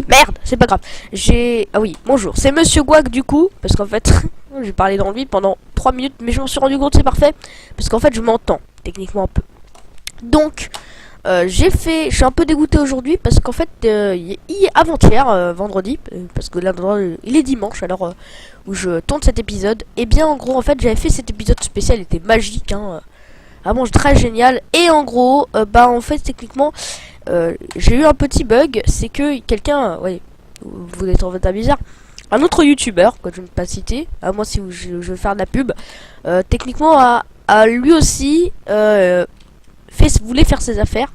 Merde, c'est pas grave. Ah oui, bonjour. C'est Monsieur Guac du coup. Parce qu'en fait, j'ai parlé dans le vide pendant 3 minutes. Mais je m'en suis rendu compte, c'est parfait. Parce qu'en fait, je m'entends. Techniquement un peu. Donc, je suis un peu dégoûté aujourd'hui. Parce qu'en fait, avant-hier, vendredi. Parce que là, il est dimanche. Alors, où je tourne cet épisode. Et bien, en gros, en fait, j'avais fait cet épisode spécial. Il était magique, hein. Vraiment très génial. Et en gros, en fait, techniquement, j'ai eu un petit bug. C'est que quelqu'un, ouais, vous êtes en fait bizarre, un autre youtubeur, que je ne vais pas citer, à moi si je veux faire de la pub, techniquement a lui aussi voulait faire ses affaires.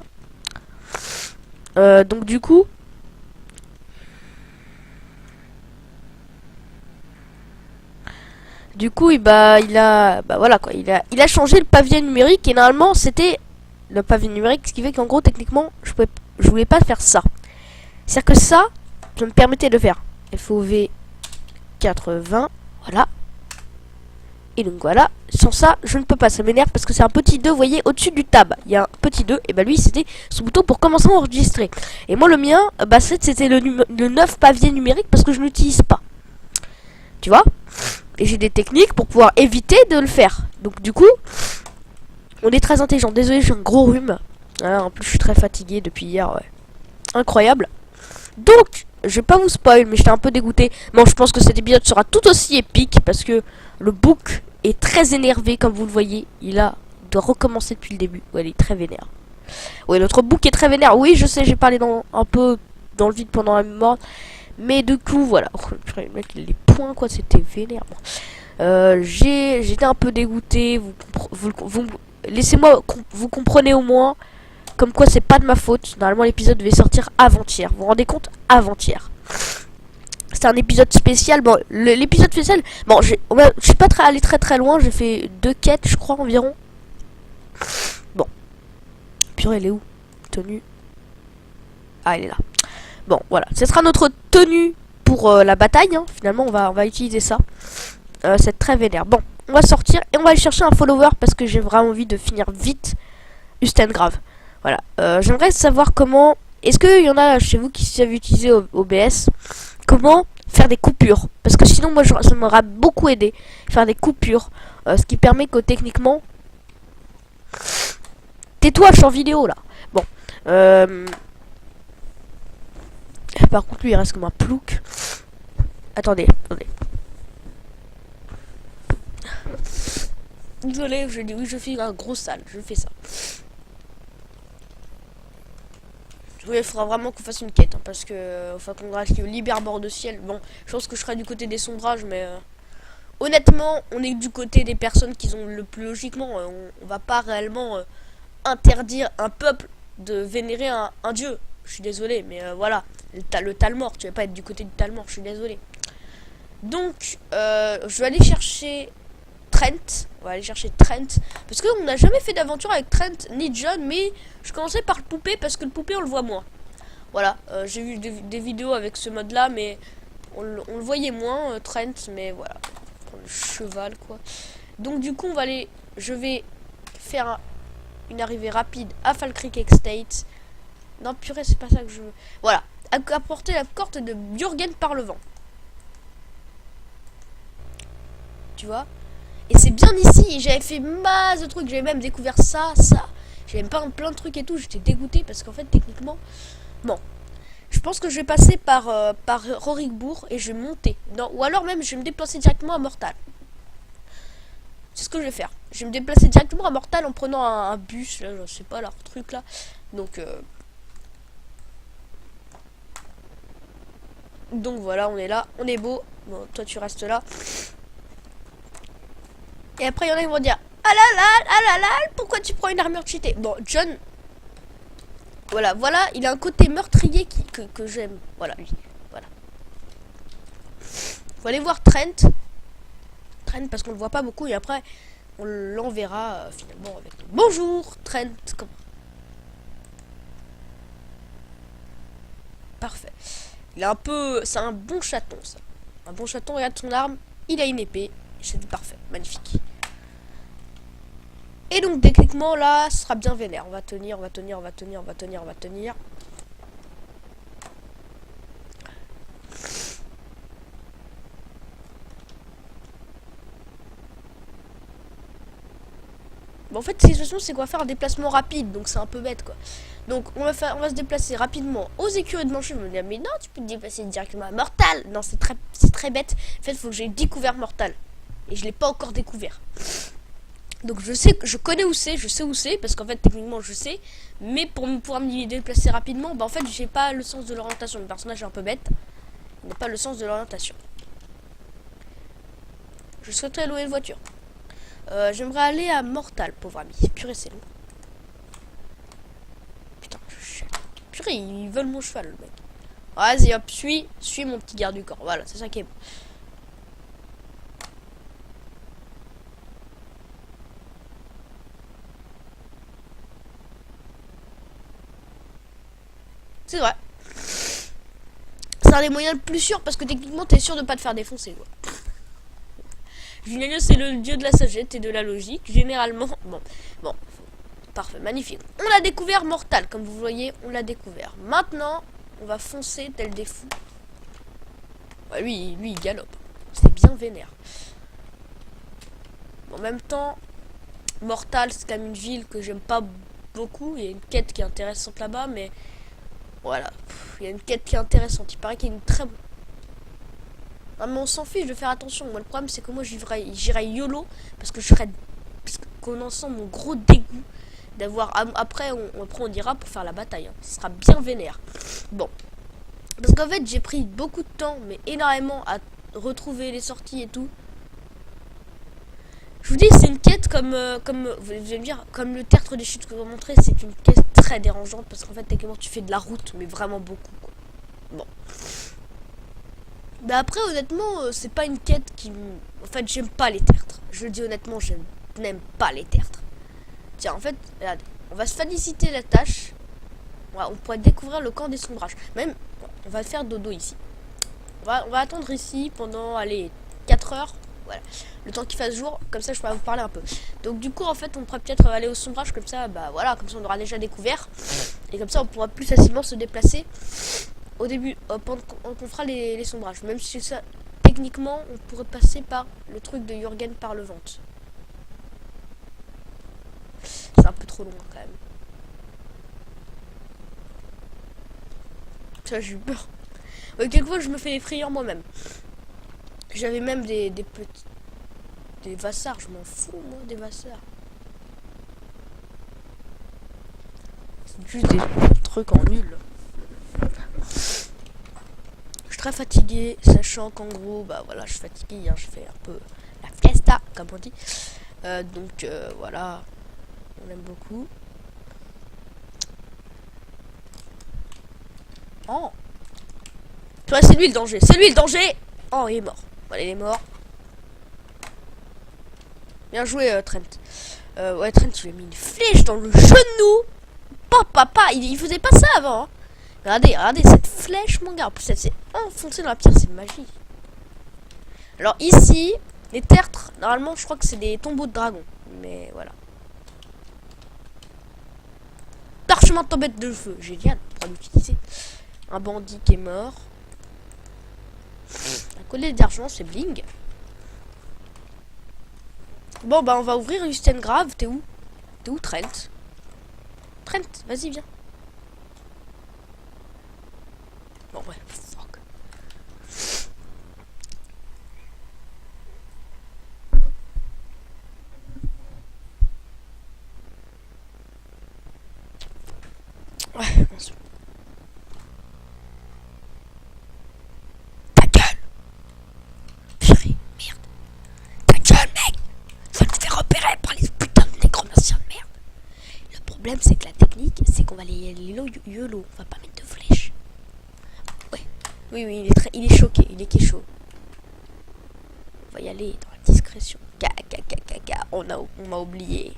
Donc du coup, voilà quoi, il a changé le pavé numérique et normalement c'était le pavé numérique, ce qui fait qu'en gros techniquement je voulais pas faire ça. C'est-à-dire que ça me permettait de faire FOV 80, voilà. Et donc voilà, sans ça je ne peux pas, ça m'énerve parce que c'est un petit 2, vous voyez au-dessus du tab, il y a un petit 2, et bah lui c'était son bouton pour commencer à enregistrer. Et moi le mien, c'était le 9 pavé numérique parce que je n'utilise pas. Tu vois? Et j'ai des techniques pour pouvoir éviter de le faire. Donc du coup, on est très intelligent. Désolé, j'ai un gros rhume. Ah, en plus, je suis très fatigué depuis hier. Ouais. Incroyable. Donc, je vais pas vous spoil, mais j'étais un peu dégoûté. Bon, je pense que cet épisode sera tout aussi épique parce que le book est très énervé, comme vous le voyez. Il doit recommencer depuis le début. Ouais, il est très vénère. Ouais, notre book est très vénère. Oui, je sais, j'ai parlé un peu dans le vide pendant la mémoire. Mais du coup, voilà. Oh, le mec, les points, quoi, c'était vénère. J'étais un peu dégoûté. Laissez-moi, vous comprenez au moins. Comme quoi, c'est pas de ma faute. Normalement, l'épisode devait sortir avant-hier. Vous vous rendez compte? Avant-hier. C'est un épisode spécial. Bon, l'épisode spécial. Bon, je suis pas allé très loin. J'ai fait 2 quêtes, je crois, environ. Bon. Purée, elle est où? Tenue. Ah, elle est là. Bon, voilà. Ce sera notre tenue pour la bataille. Hein. Finalement, on va utiliser ça. C'est très vénère. Bon, on va sortir et on va aller chercher un follower parce que j'ai vraiment envie de finir vite Ustengrave. Voilà. J'aimerais savoir comment... Est-ce qu'il y en a chez vous qui savent utiliser OBS? Comment faire des coupures? Parce que sinon, moi, ça m'aurait beaucoup aidé. Faire des coupures. Ce qui permet que techniquement... Tais-toi, je suis en vidéo, là. Bon. Par contre, lui, il reste comme un plouc. Attendez. Désolé, je dis oui, je fais un gros sale. Je fais ça. Oui, il faudra vraiment qu'on fasse une quête. Hein, parce que, enfin, qu'on libère bord de ciel. Bon, je pense que je serai du côté des sombrages, mais... honnêtement, on est du côté des personnes qui ont le plus logiquement. On va pas réellement interdire un peuple de vénérer un dieu. Je suis désolé, mais voilà. Le Talmor, tu vas pas être du côté du Talmor, je suis désolé. Donc, je vais aller chercher Trent. On va aller chercher Trent. Parce qu'on n'a jamais fait d'aventure avec Trent ni John, mais je commençais par le poupée parce que le poupée, on le voit moins. Voilà, j'ai vu des vidéos avec ce mode-là, mais on le voyait moins, Trent, mais voilà. Le cheval, quoi. Donc, du coup, je vais faire une arrivée rapide à Fall Creek Estate. Non, purée, c'est pas ça que je veux. Voilà. Apporter la corde de Björgen par le vent. Tu vois? Et c'est bien ici. J'avais fait masse de trucs. J'avais même découvert ça. J'avais même plein de trucs et tout. J'étais dégoûté parce qu'en fait, techniquement... Bon. Je pense que je vais passer par Rorikbourg et je vais monter. Non, ou alors même, je vais me déplacer directement à Mortal. C'est ce que je vais faire. Je vais me déplacer directement à Mortal en prenant un bus. Là, je sais pas, leur truc là. Donc voilà, on est là, on est beau. Bon, toi tu restes là. Et après il y en a qui vont dire ah là là, pourquoi tu prends une armure cheatée? Bon, John, voilà, il a un côté meurtrier que j'aime. Voilà, lui, voilà. Faut aller voir Trent parce qu'on le voit pas beaucoup et après on l'enverra finalement avec. Bonjour Trent, comment? Parfait. Il a un peu... C'est un bon chaton, ça. Un bon chaton, regarde son arme. Il a une épée. C'est parfait. Magnifique. Et donc, techniquement, là, ce sera bien vénère. On va tenir. en fait, la situation, c'est qu'on va faire un déplacement rapide, donc c'est un peu bête, quoi. Donc, on va se déplacer rapidement aux écuries de Manchot. Je me dis, mais non, tu peux te déplacer directement à Mortal. Non, c'est très bête. En fait, il faut que j'ai découvert Mortal. Et je l'ai pas encore découvert. Donc, je connais où c'est, je sais où c'est, parce qu'en fait, techniquement, je sais. Mais pour pouvoir me déplacer rapidement, bah, en fait, j'ai pas le sens de l'orientation. Le personnage est un peu bête. Il n'a pas le sens de l'orientation. Je souhaiterais louer une voiture. J'aimerais aller à Mortal, pauvre ami. Purée, c'est long. Putain, purée, ils veulent mon cheval, le mec. Vas-y, hop, suis mon petit garde du corps. Voilà, c'est ça qui est bon. C'est vrai. C'est un des moyens le plus sûr parce que techniquement, t'es sûr de pas te faire défoncer, quoi. Julien, c'est le dieu de la sagesse et de la logique. Généralement, bon, parfait, magnifique. On l'a découvert Mortal, comme vous voyez, on l'a découvert. Maintenant, on va foncer tel des fous. Ouais, lui, il galope. C'est bien vénère. En même temps, Mortal, c'est quand même une ville que j'aime pas beaucoup. Il y a une quête qui est intéressante là-bas, mais voilà, il y a une quête qui est intéressante. Il paraît qu'il y a une très... Non, mais on s'en fiche de faire attention. Moi, le problème, c'est que moi, j'irai YOLO parce que qu'on en sent mon gros dégoût d'avoir... Après, on dira pour faire la bataille. Hein. Ce sera bien vénère. Bon. Parce qu'en fait, j'ai pris beaucoup de temps, mais énormément à retrouver les sorties et tout. Je vous dis, c'est une quête comme vous allez me dire, comme le tertre des chutes que je vous montrer, c'est une quête très dérangeante parce qu'en fait, techniquement, tu fais de la route, mais vraiment beaucoup, quoi. Bon. Mais après, honnêtement, c'est pas une quête qui... En fait, j'aime pas les tertres. Je le dis honnêtement, je n'aime pas les tertres. Tiens, en fait, regardez, on va se féliciter la tâche. On pourrait découvrir le camp des sombrages. Même, on va faire dodo ici. On va attendre ici pendant, allez, 4 heures. Voilà. Le temps qu'il fasse jour, comme ça je pourrais vous parler un peu. Donc du coup, en fait, on pourrait peut-être aller au sombrage, comme ça, bah voilà, comme ça on aura déjà découvert. Et comme ça, on pourra plus facilement se déplacer au début, pendant qu'on fera les sombrages. Même si ça, techniquement, on pourrait passer par le truc de Jürgen par le ventre. C'est un peu trop long quand même. Ça, j'ai eu peur. Quelquefois, je me fais des frayeurs moi-même. J'avais même des petits... Des vassars, je m'en fous, moi, des vassars. C'est juste des trucs en nul. Je suis très fatigué, sachant qu'en gros, bah voilà, je suis fatigué, hein, je fais un peu la fiesta, comme on dit. Donc, voilà, on aime beaucoup. Oh! Toi, c'est lui le danger, c'est lui le danger! Oh, il est mort. Voilà, il est mort. Bien joué, Trent. Ouais, Trent, il lui a mis une flèche dans le genou. Papa, il faisait pas ça avant. Hein. Regardez cette flèche, mon gars. En plus, elle s'est enfoncée dans la pierre, c'est magique. Alors ici, les tertres, normalement, je crois que c'est des tombeaux de dragons. Mais voilà. Parchemin de tempête de feu, génial, pour l'utiliser. Un bandit qui est mort. Un collier d'argent, c'est bling. Bon, bah, on va ouvrir Usten Grave. T'es où? T'es où, Trent? Trent, vas-y, viens. Bon, ouais, fuck. Ouais, bon, c'est... Ta gueule! Purée, merde. Ta gueule, mec! Ça me fait repérer par les putains de nécromanciens de merde. Le problème, c'est que la technique, c'est qu'on va les YOLO. On va pas mettre de flèches. Ouais. Oui, il est choqué. Il est chaud. On va y aller dans la discrétion. On m'a oublié.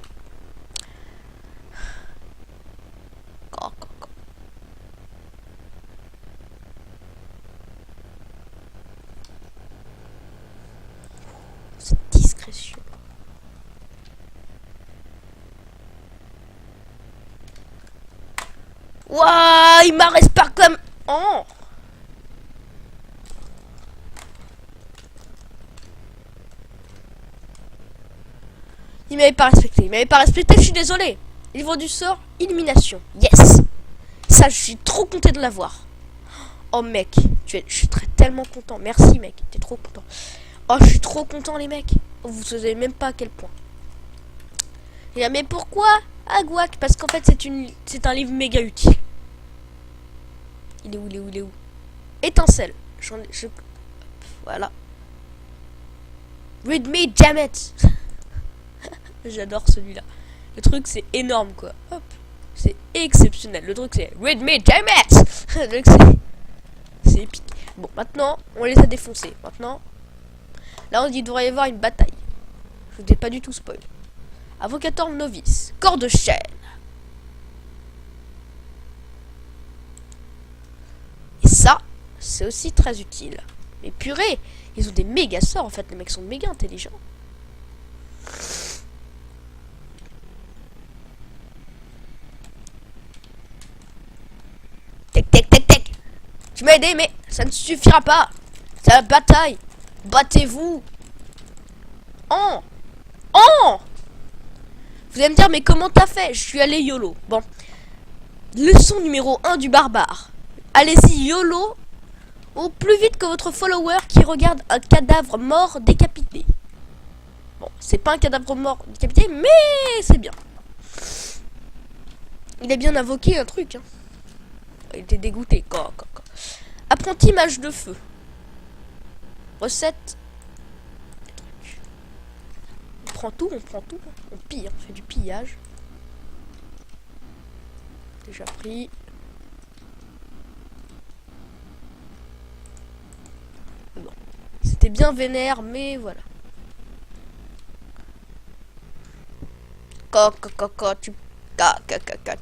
Cette discrétion. Waouh, il m'arrête pas comme... Oh. Il m'avait pas respecté. Il m'avait pas respecté, je suis désolé. Livre du sort, élimination. Yes. Ça, je suis trop content de l'avoir. Oh mec, je suis tellement content. Merci mec, t'es trop content. Oh, je suis trop content les mecs. Vous savez même pas à quel point. Et mais pourquoi Aguac? Parce qu'en fait c'est un livre méga utile. Il est où? Étincelle. Voilà. Read me, damn it. J'adore celui-là. Le truc c'est énorme quoi. Hop. C'est exceptionnel. Le truc c'est read me, damn it. Le truc c'est épique. Bon, maintenant on les a défoncés. Maintenant, là il devrait y avoir une bataille. Je vous ai pas du tout spoil. Avocator novice. Corps de chaîne. Et ça, c'est aussi très utile. Mais purée, ils ont des méga sorts en fait. Les mecs sont méga intelligents. Tec. Tu m'as aidé, mais ça ne suffira pas. C'est la bataille. Battez-vous. Oh. Vous allez me dire, mais comment t'as fait? Je suis allé YOLO. Bon. Leçon numéro 1 du barbare. Allez-y YOLO au plus vite que votre follower qui regarde un cadavre mort décapité. Bon, c'est pas un cadavre mort décapité, mais c'est bien. Il a bien invoqué un truc. Hein. Il était dégoûté. Apprenti mage de feu. Recette. On prend tout. On pille, on fait du pillage. Déjà pris. Bon. C'était bien vénère, mais voilà.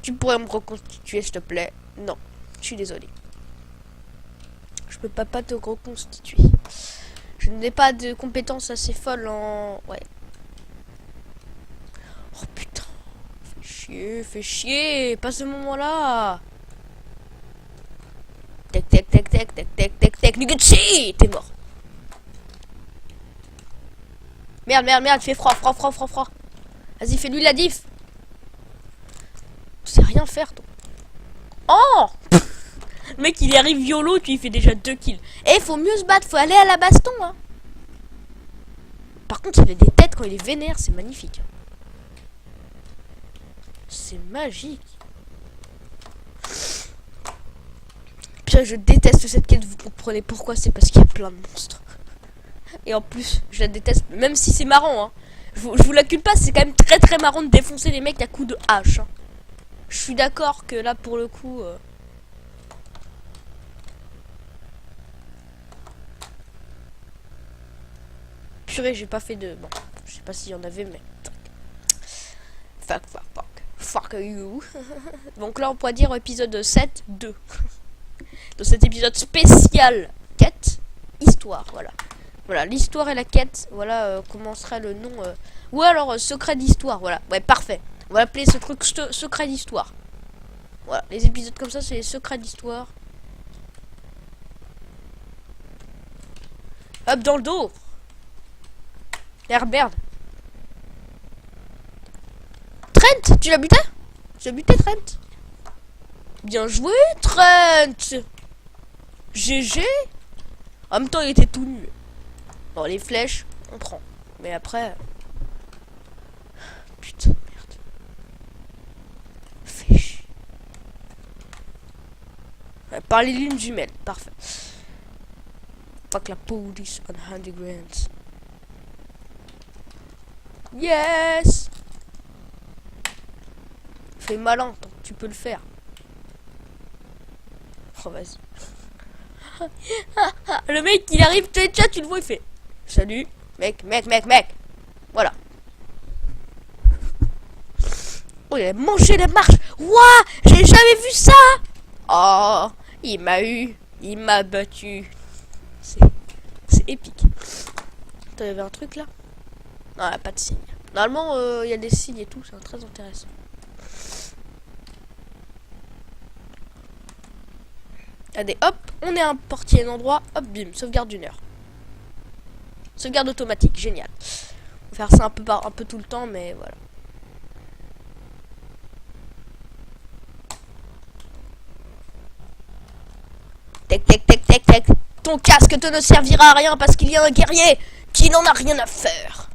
Tu pourrais me reconstituer, s'il te plaît? Non, je suis désolé. Je peux pas te reconstituer. Je n'ai pas de compétences assez folles en... Ouais. Oh putain. Fais chier. Pas ce moment-là. Tec. Nugetchi. T'es mort. Merde. Fais froid. Vas-y, fais-lui la diff. Tu sais rien faire, toi. Oh. Le mec, il arrive YOLO, tu lui fais déjà 2 kills. Eh, faut mieux se battre, faut aller à la baston, hein. Par contre, il a des têtes quand il est vénère, c'est magnifique. C'est magique. Putain, je déteste cette quête, vous comprenez pourquoi? C'est parce qu'il y a plein de monstres. Et en plus, je la déteste, même si c'est marrant, hein. Je vous l'accuse pas, c'est quand même très marrant de défoncer les mecs à coups de hache. Hein. Je suis d'accord que là, pour le coup... Purée, j'ai pas fait de... Bon, je sais pas s'il y en avait, mais... Fuck you. Donc là, on pourrait dire épisode 7, 2. Dans cet épisode spécial, quête, histoire, voilà. Voilà, l'histoire et la quête, voilà comment serait le nom... Ou alors, secret d'histoire, voilà. Ouais, parfait. On va appeler ce truc secret d'histoire. Voilà, les épisodes comme ça, c'est les secrets d'histoire. Hop, dans le dos. Herbert. Trent, tu l'as buté? Tu as buté Trent? Bien joué Trent. GG. En même temps il était tout nu. Bon les flèches on prend. Mais après... Putain merde. Fais chier. Ouais, par les lunes jumelles, parfait. Fuck la police on Handy Grants. Yes. Fais malin tant que tu peux le faire. Oh vas-y. Le mec il arrive, tu le vois, il fait salut mec. Voilà. Oh il a mangé la marche. Ouah, j'ai jamais vu ça. Oh il m'a eu. Il m'a battu. C'est épique. Attends, il y avait un truc là. Non, il n'y a pas de signe. Normalement, il y a des signes et tout, c'est très intéressant. Allez, hop, on est à un portier, un endroit, hop, bim, sauvegarde d'1 heure. Sauvegarde automatique, génial. Faire ça un peu tout le temps, mais voilà. Tac, tac, tac, tac, tac. Ton casque te ne servira à rien parce qu'il y a un guerrier qui n'en a rien à faire.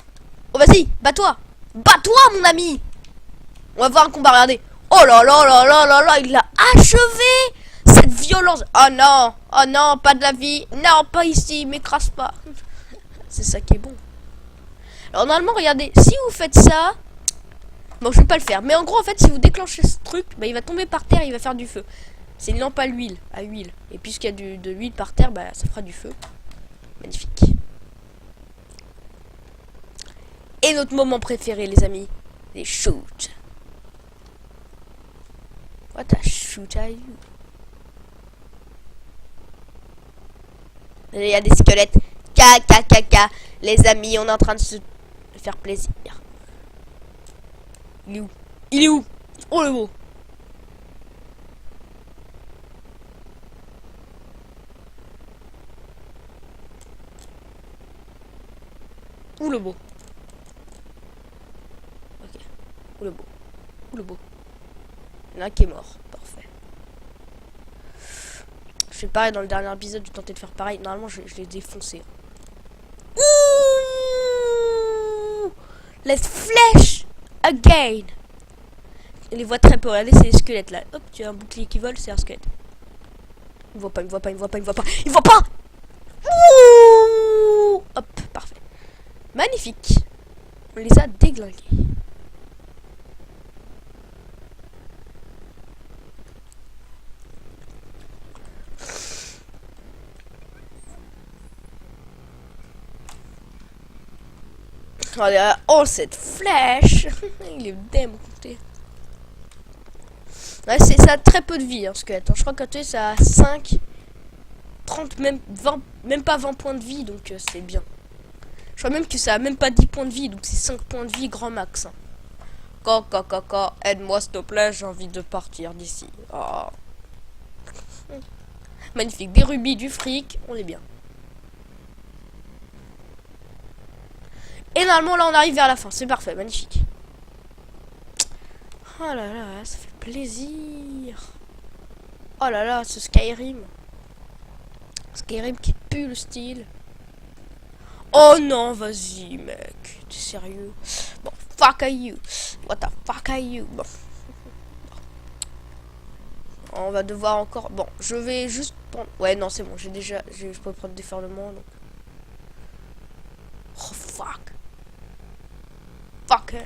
Oh, vas-y, bats-toi. Bats-toi, mon ami. On va voir un combat, regardez. Oh là là là là là là, il l'a achevé. Cette violence. Oh non, pas de la vie. Non, pas ici, m'écrase pas. C'est ça qui est bon. Alors normalement, regardez, si vous faites ça... Bon, je vais pas le faire. Mais en gros, en fait, si vous déclenchez ce truc, bah, il va tomber par terre et il va faire du feu. C'est une lampe à l'huile, Et puisqu'il y a de l'huile par terre, bah, ça fera du feu. Magnifique. Et notre moment préféré, les amis, les shoots. What a shoot are you? Il y a des squelettes. Les amis, on est en train de se faire plaisir. Il est où? Il est où? Oh le beau. Où le beau? Ok. Où le beau? Où le beau? Il y en a un qui est mort. Parfait. Je fais pareil dans le dernier épisode, j'ai tenté de faire pareil. Normalement, je l'ai défoncé. Ouh! Les flèches again. On les voit très peu. Regardez, c'est les squelettes là. Hop, tu as un bouclier qui vole, c'est un squelette. Il me voit pas, il me voit pas, il me voit pas, il me voit pas. Il me voit pas! Ouh! Hop, parfait. Magnifique. On les a déglingués. Oh, cette flèche. Il est démonté. Ouais, ça a très peu de vie, hein, squelette. Je crois que ça a 5, 30, même 20, même pas 20 points de vie, donc c'est bien. Je crois même que ça a même pas 10 points de vie, donc c'est 5 points de vie grand max. Hein. Aide-moi s'il te plaît, j'ai envie de partir d'ici. Oh. Magnifique, des rubis, du fric, on est bien. Et normalement là on arrive vers la fin, c'est parfait, magnifique. Oh là là, ça fait plaisir. Oh là là, ce Skyrim. Skyrim qui pue le style. Oh non, vas-y mec, t'es sérieux? Bon, fuck are you? What the fuck are you? Bon. On va devoir encore... Bon, je vais juste prendre... Ouais, non, c'est bon, je peux prendre déferlement, donc... Oh, fuck. Fucker.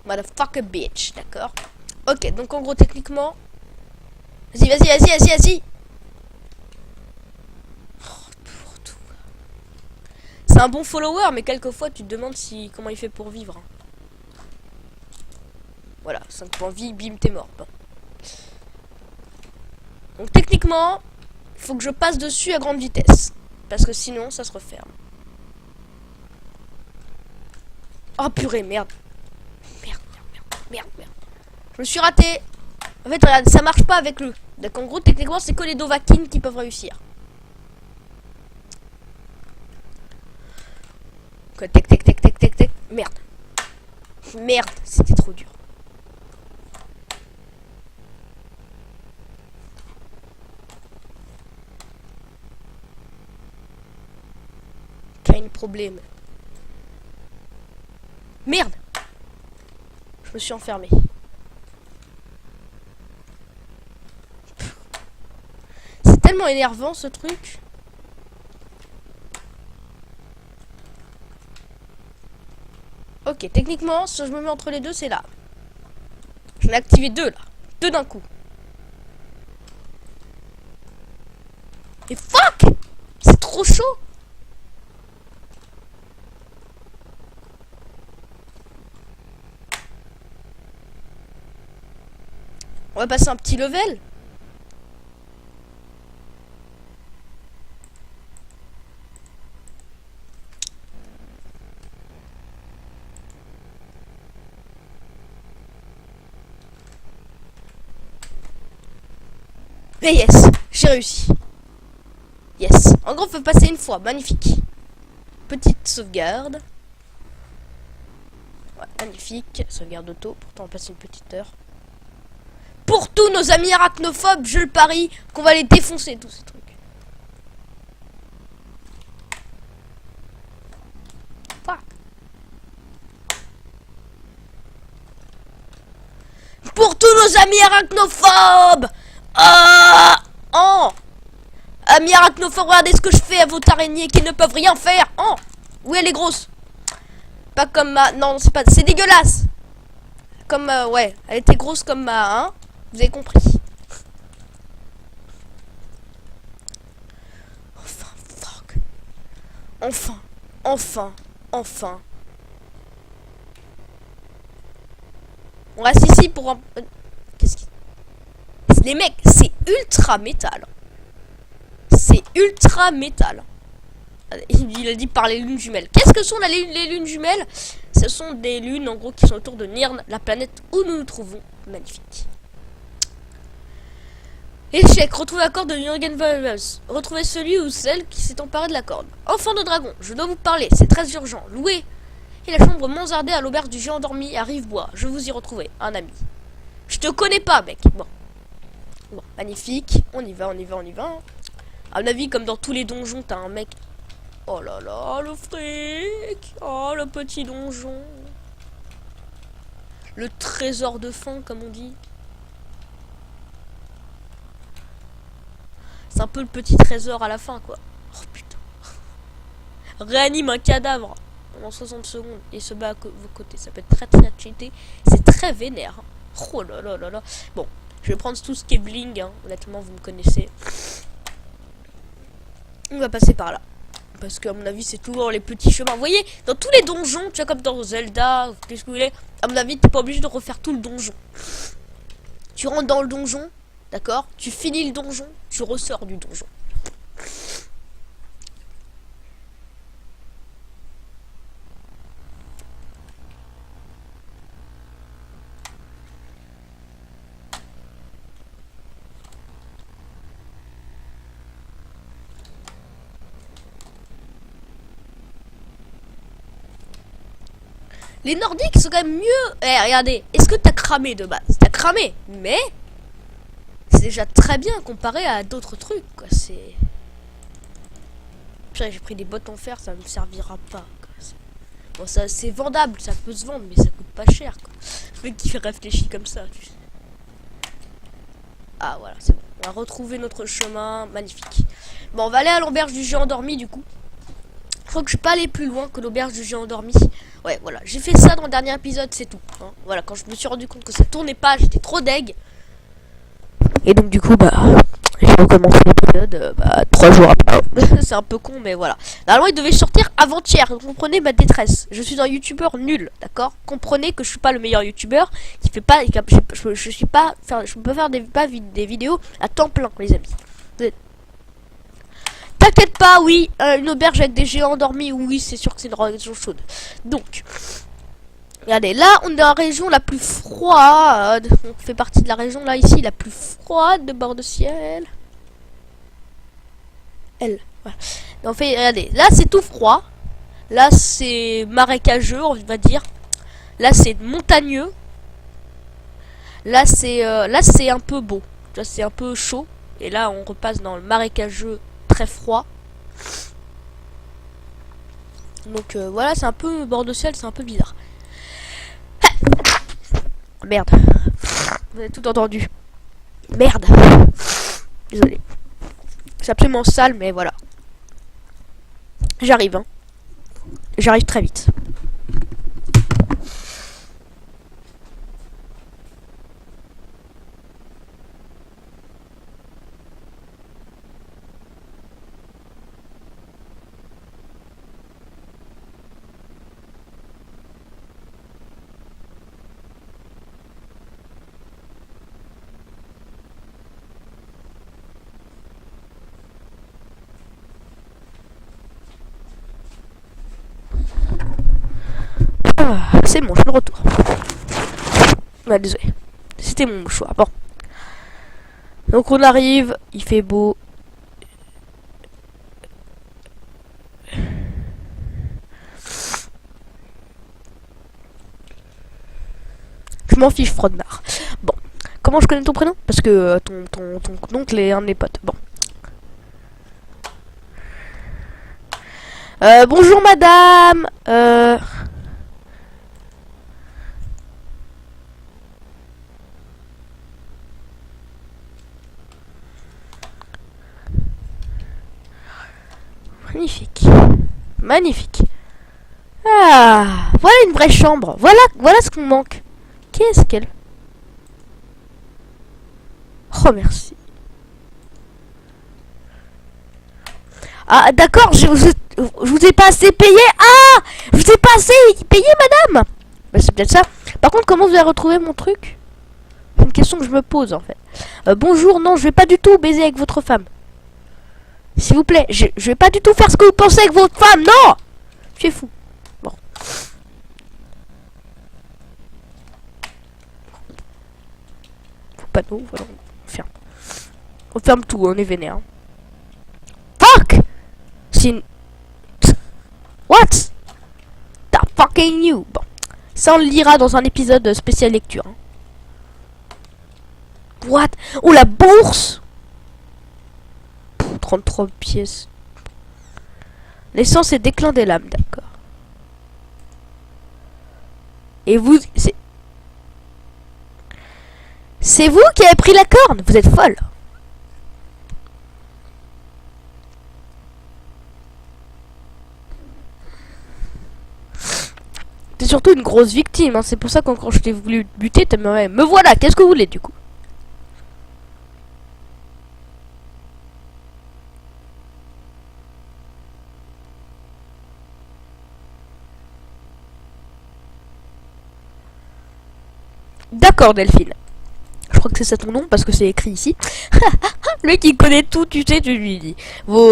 Motherfucker bitch, d'accord. Ok, donc en gros, techniquement... Vas-y. Oh, pour tout. C'est un bon follower, mais quelquefois, tu te demandes comment il fait pour vivre. Voilà, 5 points de vie, bim, t'es mort. Bon. Donc techniquement, il faut que je passe dessus à grande vitesse. Parce que sinon, ça se referme. Oh purée, merde. Merde. Je me suis raté. En fait, regarde, ça marche pas avec le... Donc en gros, techniquement, c'est que les Dovahkiin qui peuvent réussir. Tac. Merde, c'était trop dur. Quel problème. Merde. Je me suis enfermé. C'est tellement énervant ce truc. Ok, techniquement, si je me mets entre les deux, c'est là. J'en ai activé 2 là. 2 d'un coup. Et fuck! C'est trop chaud! On va passer un petit level. Et yes, j'ai réussi. Yes. En gros, faut passer une fois. Magnifique. Petite sauvegarde. Magnifique. Sauvegarde auto. Pourtant, on passe une petite heure. Pour tous nos amis arachnophobes, je le parie qu'on va les défoncer, tous ces trucs. Fuck. Pour tous nos amis arachnophobes. Oh, amis arachnophobes, regardez ce que je fais à vos araignées qui ne peuvent rien faire. Oh, oui, elle est grosse. Pas comme ma... Non, c'est pas... C'est dégueulasse. Comme... ouais, elle était grosse comme ma... Hein. Vous avez compris. Enfin, fuck. Enfin. On reste ici pour un... Qu'est-ce qui... Les mecs, c'est ultra métal. C'est ultra métal. Il a dit par les lunes jumelles. Qu'est-ce que sont les lunes jumelles? Ce sont des lunes, en gros, qui sont autour de Nirn, la planète où nous nous trouvons. Magnifique. Échec, retrouver la corde de Jürgen Valves. Retrouvez celui ou celle qui s'est emparé de la corde. Enfant de dragon, je dois vous parler, c'est très urgent. Loué. Et la chambre mansardée à l'auberge du géant endormi à Rivebois. Je vous y retrouver, un ami. Je te connais pas, mec. Bon, magnifique. On y va. À mon avis, comme dans tous les donjons, t'as un mec. Oh là là, le fric. Oh, le petit donjon. Le trésor de fin, comme on dit. C'est un peu le petit trésor à la fin, quoi. Oh putain. Réanime un cadavre pendant 60 secondes et se bat à vos côtés. Ça peut être très cheaté. C'est très vénère. Oh là là là là. Bon, je vais prendre tout ce qui est bling. Hein. Honnêtement, vous me connaissez. On va passer par là. Parce qu'à mon avis, c'est toujours les petits chemins. Vous voyez, dans tous les donjons, tu vois, comme dans Zelda, qu'est-ce que vous voulez, à mon avis, t'es pas obligé de refaire tout le donjon. Tu rentres dans le donjon, d'accord? Tu finis le donjon, tu ressors du donjon. Les Nordiques sont quand même mieux. Eh, regardez, est-ce que t'as cramé de base? T'as cramé, mais c'est déjà très bien comparé à d'autres trucs, quoi. C'est... Putain, j'ai pris des bottes en fer, ça me servira pas, quoi. Bon, ça, c'est vendable, ça peut se vendre, mais ça coûte pas cher, quoi. Le mec qui fait réfléchir comme ça, tu sais. Ah, voilà, c'est bon. On va retrouver notre chemin, magnifique. Bon, on va aller à l'auberge du géant endormi, du coup. Je crois que je peux pas aller plus loin que l'auberge du géant endormi. Ouais, voilà, j'ai fait ça dans le dernier épisode, c'est tout. Hein. Voilà, quand je me suis rendu compte que ça tournait pas, j'étais trop deg. Et donc du coup, j'ai recommencé l'épisode 3 jours après. C'est un peu con, mais voilà. Normalement, il devait sortir avant-hier. Comprenez ma détresse. Je suis un youtubeur nul, d'accord? Comprenez que je suis pas le meilleur youtubeur. Qui fait pas, je suis pas, je peux pas faire des vidéos à temps plein, les amis. T'inquiète pas, oui, une auberge avec des géants endormis, oui, c'est sûr que c'est une région chaude. Donc, regardez, là, on est dans la région la plus froide. On fait partie de la région, là, ici, la plus froide de bord de ciel. Elle, voilà. Donc, on fait, regardez, là, c'est tout froid. Là, c'est marécageux, on va dire. Là, c'est montagneux. Là, c'est un peu beau. Là, c'est un peu chaud. Et là, on repasse dans le marécageux très froid. Donc voilà, c'est un peu bord de ciel, c'est un peu bizarre. Merde. Vous avez tout entendu. Merde. Désolé. C'est absolument sale, mais voilà. J'arrive, hein. J'arrive très vite. C'est bon, je le retour. Ah, désolé. C'était mon choix. Bon. Donc on arrive, il fait beau. Je m'en fiche, Frodnar. Bon. Comment je connais ton prénom? Parce que ton oncle est un de mes potes. Bon. Bonjour madame. Magnifique. Magnifique. Ah, voilà une vraie chambre. Voilà ce qu'on manque. Qu'est-ce qu'elle? Oh merci. Ah d'accord, je vous ai pas assez payé. Ah, je vous ai pas assez payé, madame. Bah, c'est peut-être ça. Par contre, comment vous avez retrouvé mon truc? C'est une question que je me pose en fait. Bonjour, non, je vais pas du tout baiser avec votre femme. S'il vous plaît, je vais pas du tout faire ce que vous pensez avec votre femme, non. Tu es fou. Bon. Faut pas nous, voilà, on ferme. On ferme tout, on est vénère. Fuck! C'est une... What? The fucking you. Bon. Ça, on le lira dans un épisode spécial lecture. Hein. What? Oh, la bourse! 33 pièces. L'essence est déclin des lames, d'accord. Et vous... C'est vous qui avez pris la corne? Vous êtes folle. T'es surtout une grosse victime, hein. C'est pour ça que quand je t'ai voulu buter, t'aimerais... Me voilà, qu'est-ce que vous voulez du coup? D'accord, Delphine. Je crois que c'est ça ton nom parce que c'est écrit ici. Le mec il connaît tout, tu sais, tu lui dis. Vous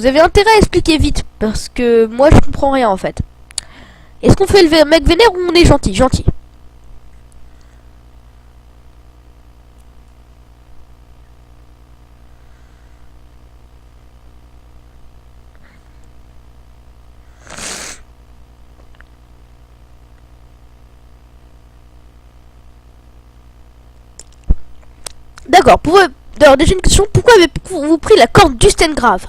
avez intérêt à expliquer vite parce que moi je comprends rien en fait. Est-ce qu'on fait le mec vénère ou on est gentil? Gentil. D'accord, d'ailleurs déjà une question, pourquoi avez-vous pris la corne d'Ustengrave?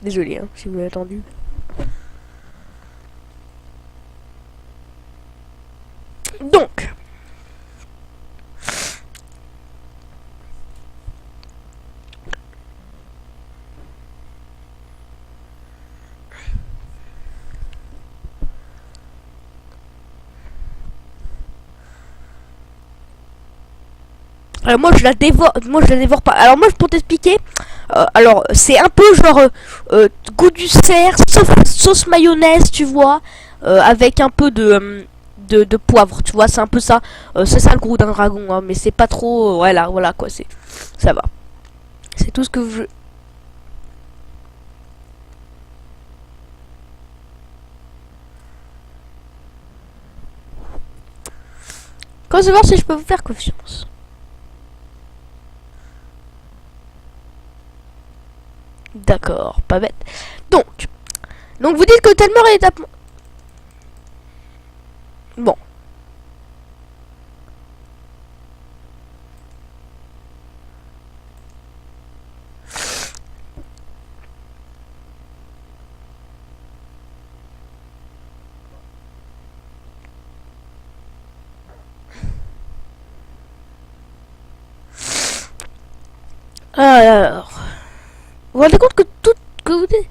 Désolé hein, si vous l'avez attendu. Donc. Moi je la dévore pas. Alors moi pour t'expliquer, alors c'est un peu genre goût du cerf, sauce mayonnaise, tu vois, avec un peu de poivre, tu vois, c'est un peu ça. C'est ça le goût d'un dragon, hein, mais c'est pas trop, voilà quoi, ça va. C'est tout ce que je... Comment savoir si je peux vous faire confiance? D'accord, pas bête. Donc vous dites que Telmer est à... Bon. Alors... Vous vous rendez compte que tout... que vous dites...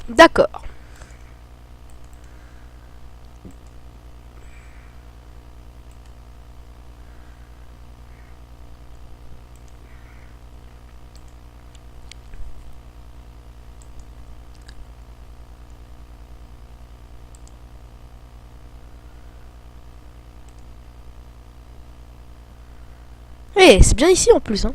D'accord. Eh, c'est bien ici en plus, hein.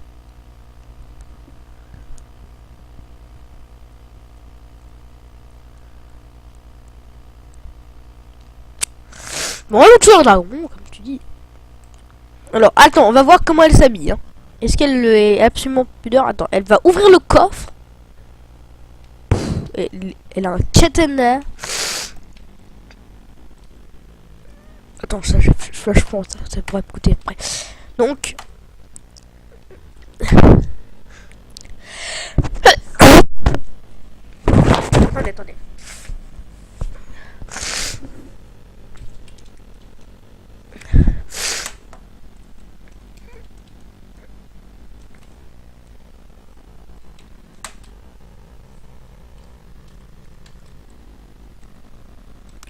Bon, le tueur dragon, comme tu dis. Alors, attends, on va voir comment elle s'habille. Hein. Est-ce qu'elle est absolument pudeur? Attends, elle va ouvrir le coffre. Elle a un katana. Attends, ça, je pense, ça pourrait me coûter après. Donc... attendez.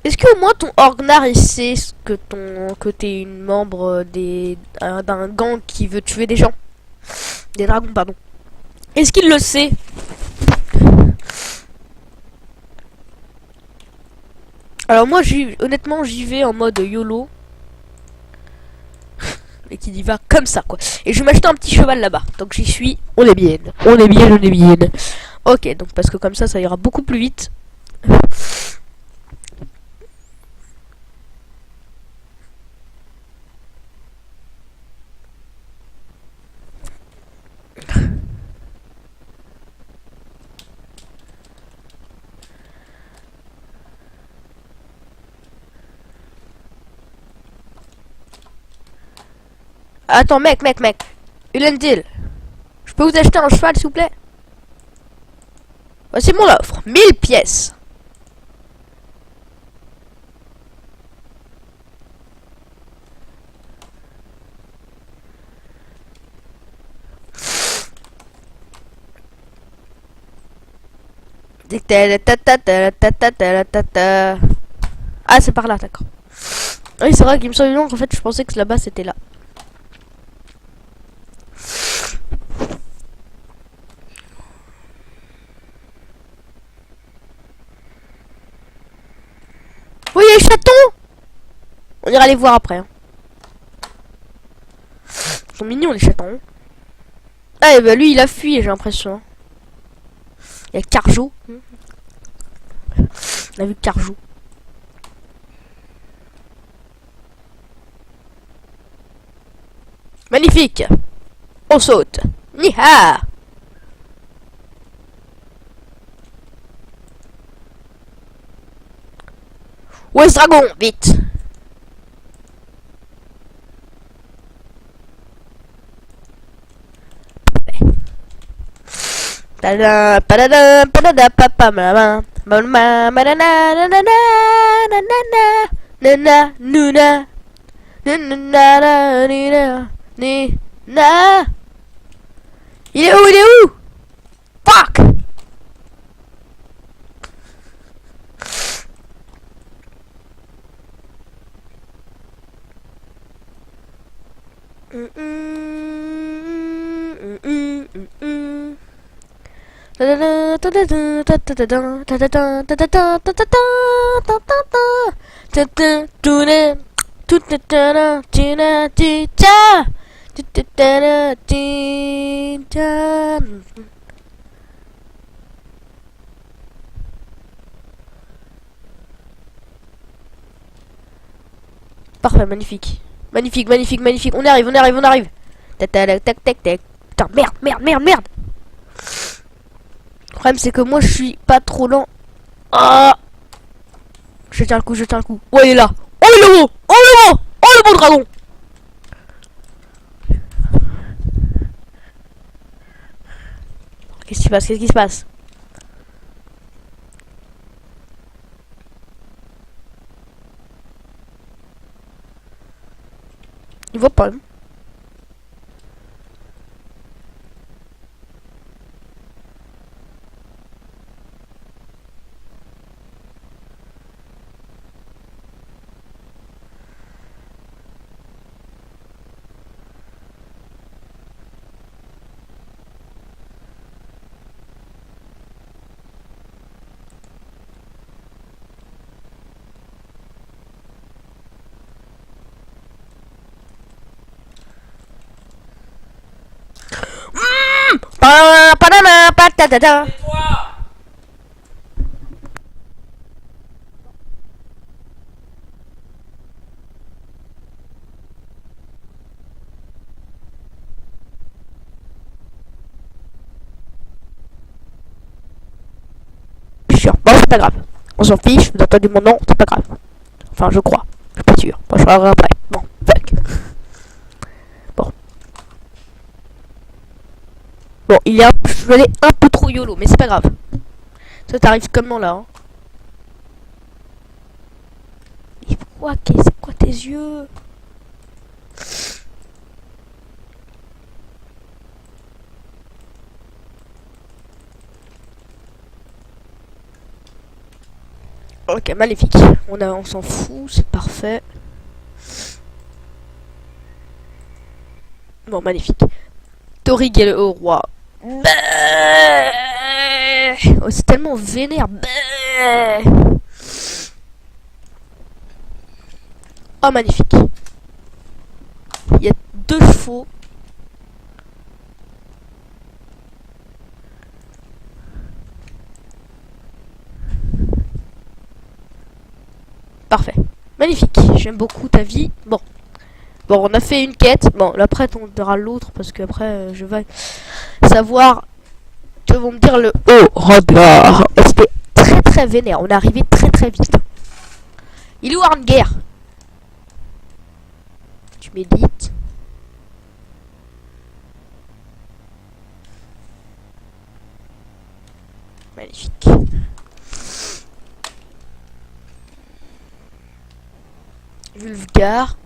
Est-ce que au moins ton Orgnar il sait que t'es une membre d'un gang qui veut tuer des gens, des dragons pardon. Est-ce qu'il le sait? Alors moi honnêtement j'y vais en mode YOLO. Et qu'il y va comme ça quoi. Et je vais m'acheter un petit cheval là-bas. Donc j'y suis, on est bien. On est bien, on est bien. Ok, donc parce que comme ça ira beaucoup plus vite. Attends mec. Ulendil. Je peux vous acheter un cheval s'il vous plaît? Voici mon offre. 1000 pièces. Ah c'est par là, d'accord. Oui c'est vrai qu'il me semble qu'en fait je pensais que là-bas c'était là. Oui les chatons. On ira les voir après. Hein. Ils sont mignons les chatons. Ah et bah lui il a fui j'ai l'impression. Il y a Carjo. On a vu Carjo. Magnifique. On saute. Niha. Où est-ce dragon? Vite. Il est où? Il est où? Fuck! Parfait, magnifique. Magnifique. On arrive. Tac, tac, tac, tac, tac. Putain, merde. Le problème, c'est que moi, je suis pas trop lent. Ah! Je tiens le coup. Oh, il est là. Oh, le beau dragon. Qu'est-ce qui se passe? Il voit pas. Hein. Panana, patata. Chiant. Bon, c'est pas grave. On s'en fiche, vous entendez mon nom, c'est pas grave. Enfin, je crois. Je suis pas sûr. Bon, je regarderai après. Bon, fuck. Bon. Bon, il est un peu trop YOLO, mais c'est pas grave. Ça t'arrive comment là hein. Mais pourquoi c'est quoi tes yeux? Ok, maléfique. On s'en fout, c'est parfait. Bon, magnifique. Torig est le roi. Oh, c'est tellement vénère. Oh, magnifique. Il y a 2 chevaux. Parfait. Magnifique. J'aime beaucoup ta vie. Bon. Bon, on a fait une quête. Bon, là, après, on verra l'autre parce que après, je vais savoir que vont me dire le haut regard. C'était très très vénère. On est arrivé très très vite. Il est où Arngeir? Tu médites. Magnifique. Vulgar.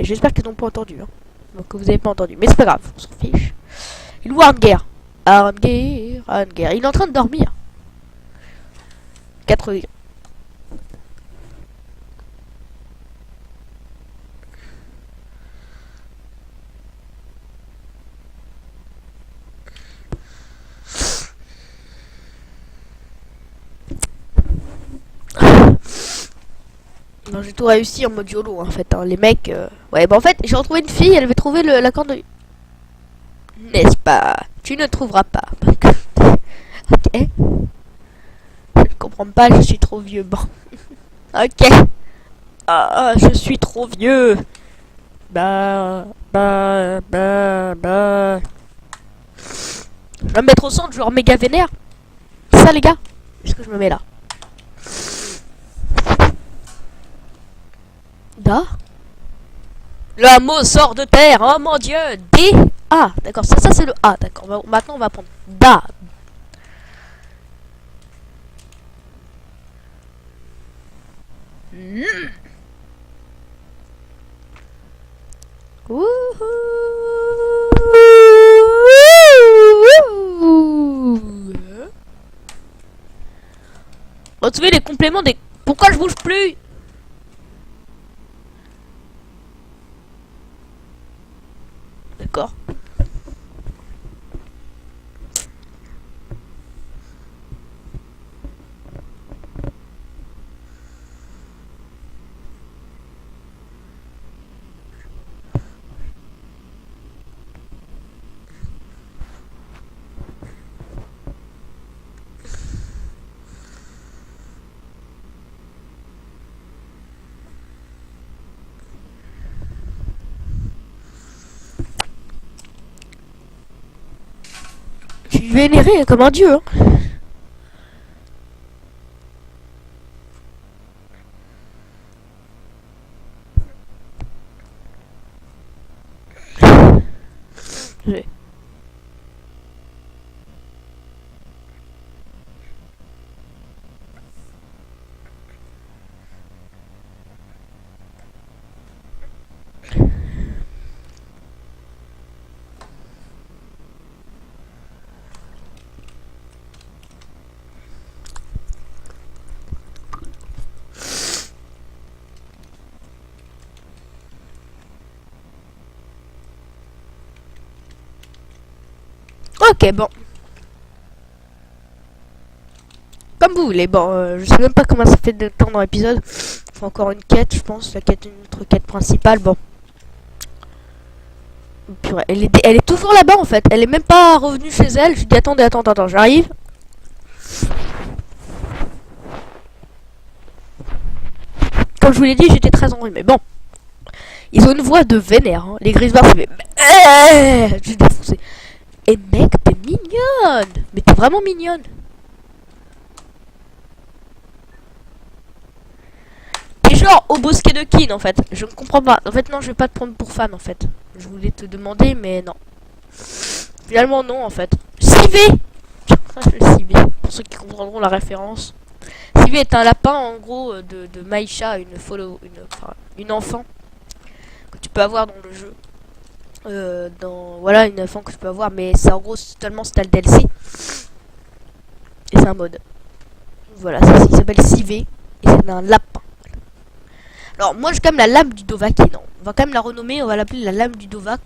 J'espère qu'ils n'ont pas entendu. Hein. Donc que vous n'avez pas entendu. Mais c'est pas grave, on s'en fiche. Il est où Arngeir? Arngeir. Il est en train de dormir. 4 degrés. Non, j'ai tout réussi en mode YOLO en fait. Hein. Les mecs. Ouais, bah en fait, j'ai retrouvé une fille, elle avait trouvé la corde de. N'est-ce pas? Tu ne trouveras pas. Ok. Je ne comprends pas, je suis trop vieux. Bon. Ok. Ah, je suis trop vieux. Bah. Je vais me mettre au centre, genre méga vénère. Ça, les gars. Est-ce que je me mets là? Da. Le hameau sort de terre, oh mon dieu. D. A. D'accord, ça c'est le A. D'accord, maintenant on va prendre Da. Retrouvez les compléments des... Pourquoi je bouge plus? D'accord. Je suis vénéré comme un dieu. Hein. Ok, bon. comme vous voulez. Bon, je sais même pas comment ça fait de temps dans l'épisode. Il faut encore une quête, je pense. Notre quête principale. Bon. Purée, elle est toujours là-bas en fait. Elle est même pas revenue chez elle. Je dis attendez, j'arrive. Comme je vous l'ai dit, j'étais très enrhumé. Bon. Ils ont une voix de vénère. Hein. Les Grisbards, c'est... J'ai défoncé. Et mec, t'es mignonne. Mais t'es vraiment mignonne. T'es genre au bosquet de Kin en fait. Je ne comprends pas. En fait non, je vais pas te prendre pour fan en fait. Je voulais te demander mais non. Finalement non en fait. Civé. Le civé. Pour ceux qui comprendront la référence. Civé est un lapin en gros de Maïcha, une enfant que tu peux avoir dans le jeu. Voilà une enfant que tu peux avoir mais c'est en gros seulement si t'as le DLC. Et c'est un mode. Voilà, ça il s'appelle Civé. Et c'est un lapin. Alors moi j'ai quand même la lame du Dovahkiin. Non, on va quand même la renommer, on va l'appeler la lame du Dova,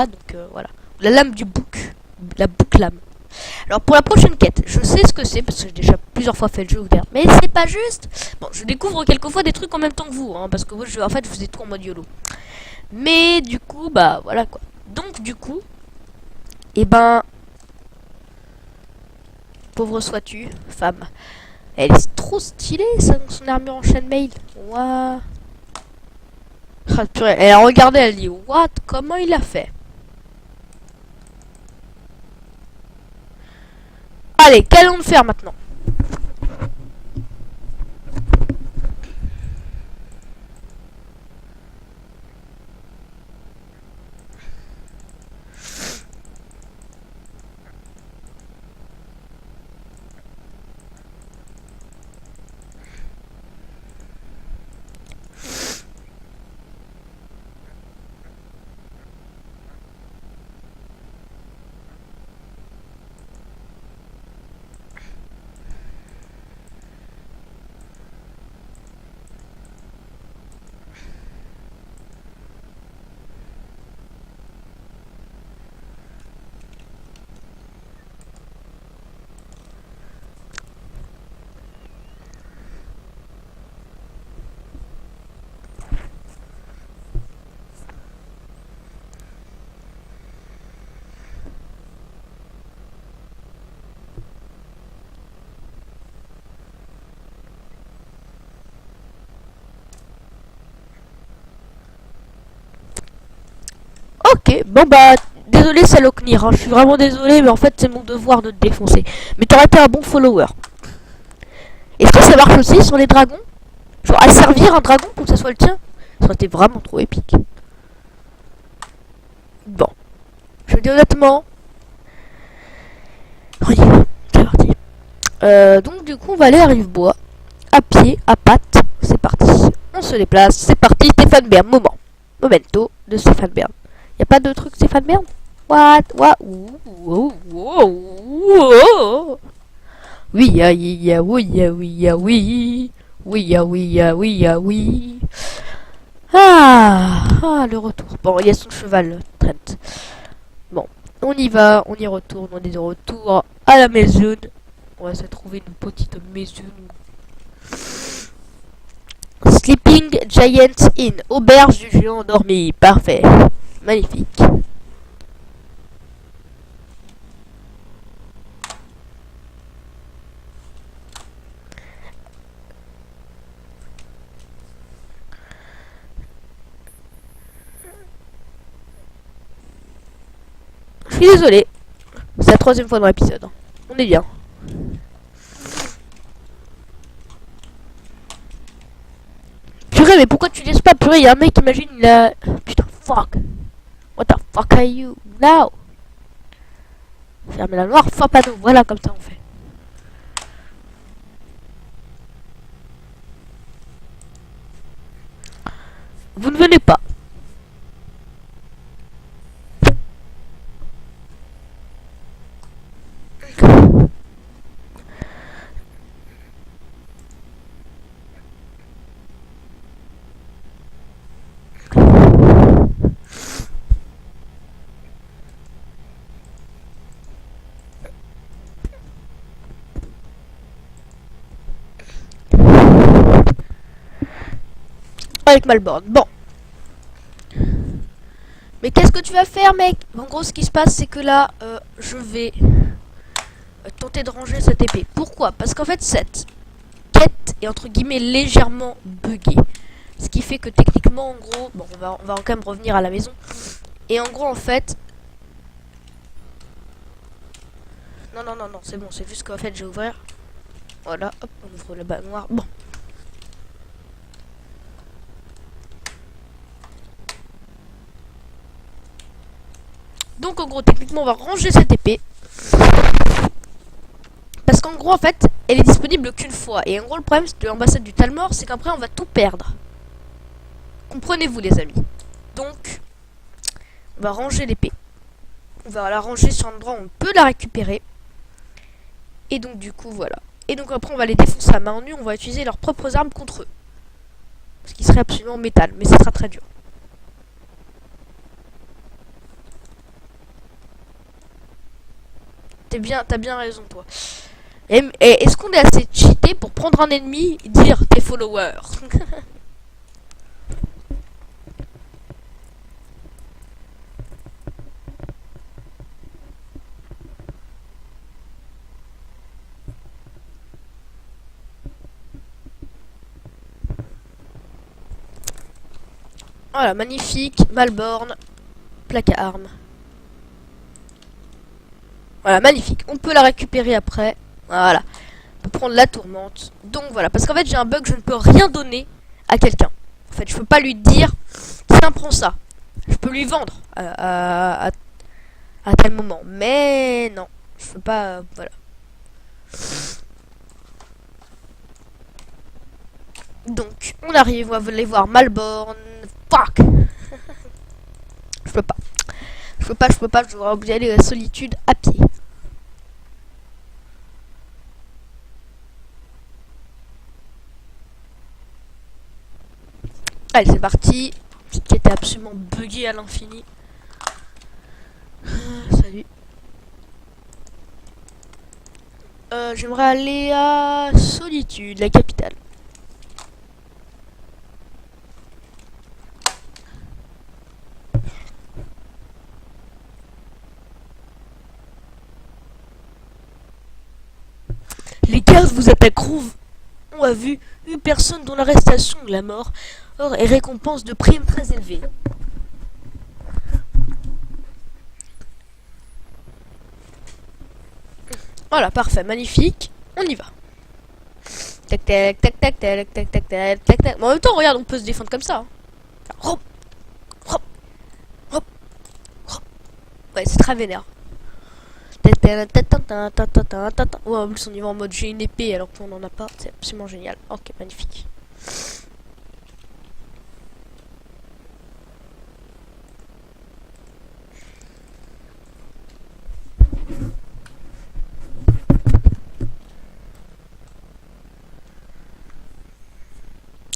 donc voilà. La lame du bouc, la bouc-lame. Alors pour la prochaine quête, je sais ce que c'est parce que j'ai déjà plusieurs fois fait le jeu, mais c'est pas juste. Bon, je découvre quelquefois des trucs en même temps que vous, hein, parce que moi en fait je faisais tout en mode YOLO. Mais du coup, bah voilà quoi. Donc du coup, et ben, pauvre sois-tu, femme. Elle est trop stylée, son armure en chaînemail. Waouh. Ah, purée. Elle a regardé, elle dit what? Comment il a fait? Allez, qu'allons-nous faire maintenant? Ok, bon bah, désolé Saloknir, hein, je suis vraiment désolé, mais en fait c'est mon devoir de te défoncer. Mais t'aurais été un bon follower. Est-ce que ça marche aussi sur les dragons? Genre à servir un dragon pour que ça soit le tien? Ça aurait été vraiment trop épique. Bon, je dis honnêtement. Oui, c'est parti. Donc du coup on va aller à Rivebois, à pied, à pattes, c'est parti. On se déplace, c'est parti, Stéphane Bern, Momento de Stéphane Bern. Y a pas de truc Stéphane Bern? What? Oui, ya, ya, oui, ya, oui, ya, oui. Oui, ya, oui, ya, oui, ya, oui. Le retour. Bon, il y a son cheval, Trent. Bon, on y va, on y retourne, on est de retour à la maison. On va se trouver une petite maison. Sleeping Giant Inn, auberge du géant endormi. Parfait. Magnifique. Je suis désolé. C'est la troisième fois dans l'épisode. On est bien. Purée, mais pourquoi tu laisses pas? Purée, y'a un mec, imagine, il a... Putain, fuck. What the fuck are you now? Fermez la noire, fin panneau. Voilà, comme ça on fait. Vous ne venez pas. avec Malborn. Bon. Mais qu'est-ce que tu vas faire, mec? En gros, ce qui se passe, c'est que là, je vais tenter de ranger cette épée. Pourquoi? Parce qu'en fait, cette quête est entre guillemets légèrement buggée. Ce qui fait que techniquement, en gros, bon, on va quand même revenir à la maison. Et en gros, en fait... Non, c'est bon, c'est juste qu'en fait, j'ai ouvert. Voilà, hop, on ouvre le bas noir. Bon. Donc, en gros, techniquement, on va ranger cette épée. Parce qu'en gros, en fait, elle est disponible qu'une fois. Et en gros, le problème de l'ambassade du Talmor, c'est qu'après, on va tout perdre. Comprenez-vous, les amis. Donc, on va ranger l'épée. On va la ranger sur un endroit où on peut la récupérer. Et donc, du coup, voilà. Et donc, après, on va les défoncer à main nue. On va utiliser leurs propres armes contre eux. Ce qui serait absolument métal. Mais ça sera très dur. T'as bien raison, toi. Et est-ce qu'on est assez cheaté pour prendre un ennemi et dire tes followers? Voilà, magnifique, Malborn, plaque à armes. Voilà, magnifique. On peut la récupérer après. Voilà. On peut prendre la tourmente. Donc voilà, parce qu'en fait j'ai un bug, je ne peux rien donner à quelqu'un. En fait, je peux pas lui dire, tiens, prends ça. Je peux lui vendre à tel moment. Mais non, je peux pas, voilà. Donc, on arrive, on va aller voir Malborn. Fuck. Je peux pas. Je peux pas, je dois aller à la solitude à pied. Allez, c'est parti. Qui était absolument buggé à l'infini. Salut. J'aimerais aller à Solitude, la capitale. Les gardes vous attaqueront. On a vu une personne dont l'arrestation ou la mort est récompense de primes très élevées. Voilà, parfait, magnifique. On y va. Tac tac tac tac tac tac tac tac tac tac. Mais en même temps, regarde, on peut se défendre comme ça. Hop, hop, hop, hop. Ouais, c'est très vénère. Ouais, en plus on y va en mode j'ai une épée alors qu'on n'en a pas. C'est absolument génial. Ok, magnifique.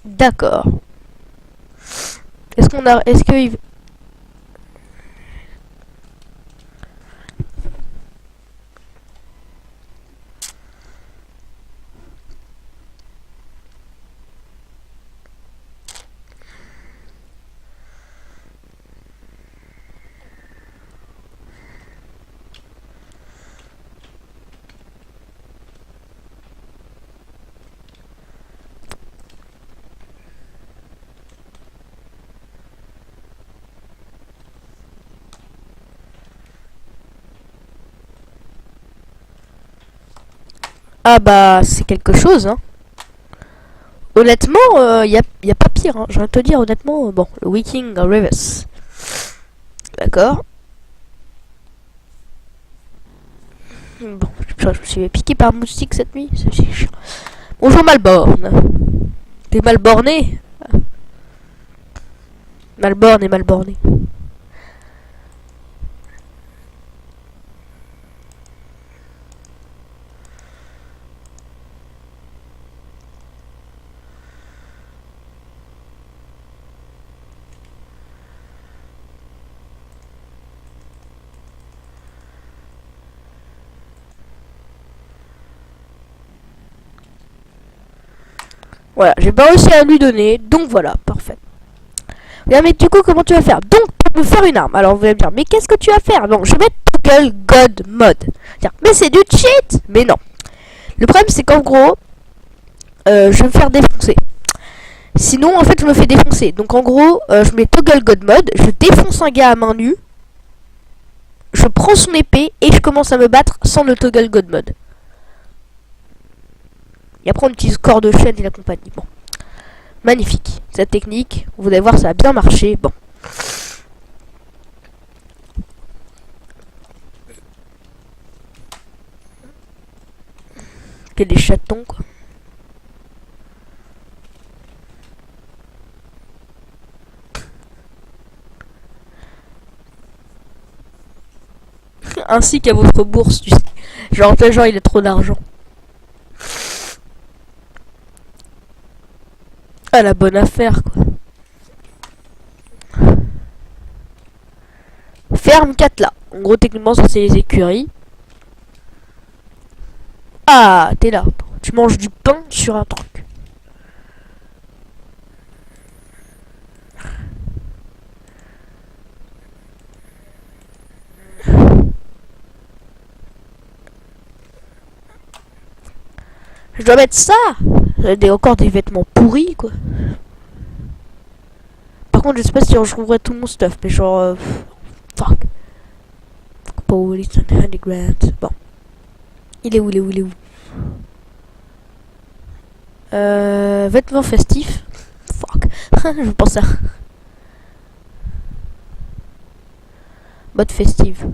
D'accord. Est-ce qu'on a... Est-ce que... Ah bah, c'est quelque chose, hein. Honnêtement, y a pas pire, hein. Je viens de te dire, honnêtement, bon, le Viking Rivers. D'accord. Bon, je me suis piqué par un moustique cette nuit. C'est chiant. Bonjour Malborn. T'es mal borné? Malborn est mal borné. Voilà, j'ai pas réussi à lui donner, donc voilà, parfait. Bien, mais du coup, comment tu vas faire? Donc, pour me faire une arme. Alors, vous allez me dire, mais qu'est-ce que tu vas faire? Bon, je vais mettre Toggle God Mode. Tiens, mais c'est du cheat! Mais non. Le problème, c'est qu'en gros, je vais me faire défoncer. Sinon, en fait, je me fais défoncer. Donc, en gros, je mets Toggle God Mode, je défonce un gars à main nue, je prends son épée et je commence à me battre sans le Toggle God Mode. Et après, on utilise corps de chaîne et la compagnie. Bon. Magnifique. Cette technique, vous allez voir, ça a bien marché. Bon. Quel des chatons, quoi. Ainsi qu'à votre bourse, tu sais. Genre, il a trop d'argent. Ah, la bonne affaire, quoi. Ferme 4 là. En gros, techniquement, ça c'est les écuries. Ah, t'es là. Tu manges du pain sur un truc. Je dois mettre ça. Encore des vêtements pourris, quoi. Par contre, je sais pas si je trouverai tout mon stuff, mais genre... fuck. Police and Handygrant. Bon. Il est où? Vêtements festifs. Fuck. Je pense à... Mode festive.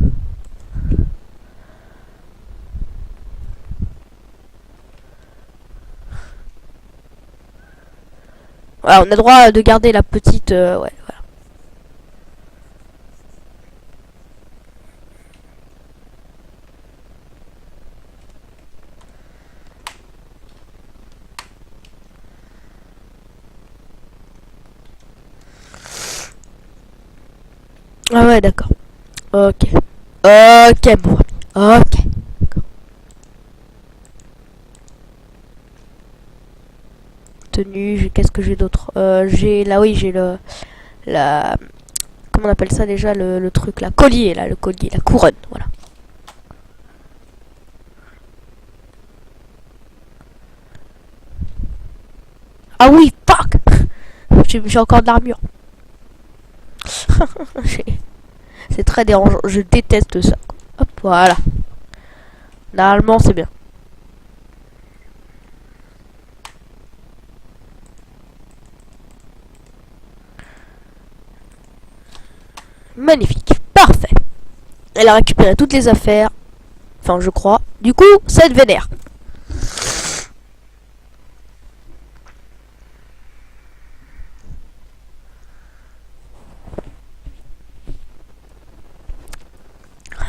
Voilà, on a droit de garder la petite... ouais, voilà. Ah ouais, d'accord. Ok. Ok, bon. Ok. Tenue, qu'est-ce que j'ai d'autre? J'ai... Là, oui, j'ai le... La... Comment on appelle ça déjà? Le truc, là. Collier, là, le collier. La couronne, voilà. Ah oui, fuck. J'ai encore de l'armure. C'est très dérangeant. Je déteste ça. Hop, voilà. Normalement, c'est bien. Magnifique. Parfait. Elle a récupéré toutes les affaires. Enfin, je crois. Du coup, ça te vénère.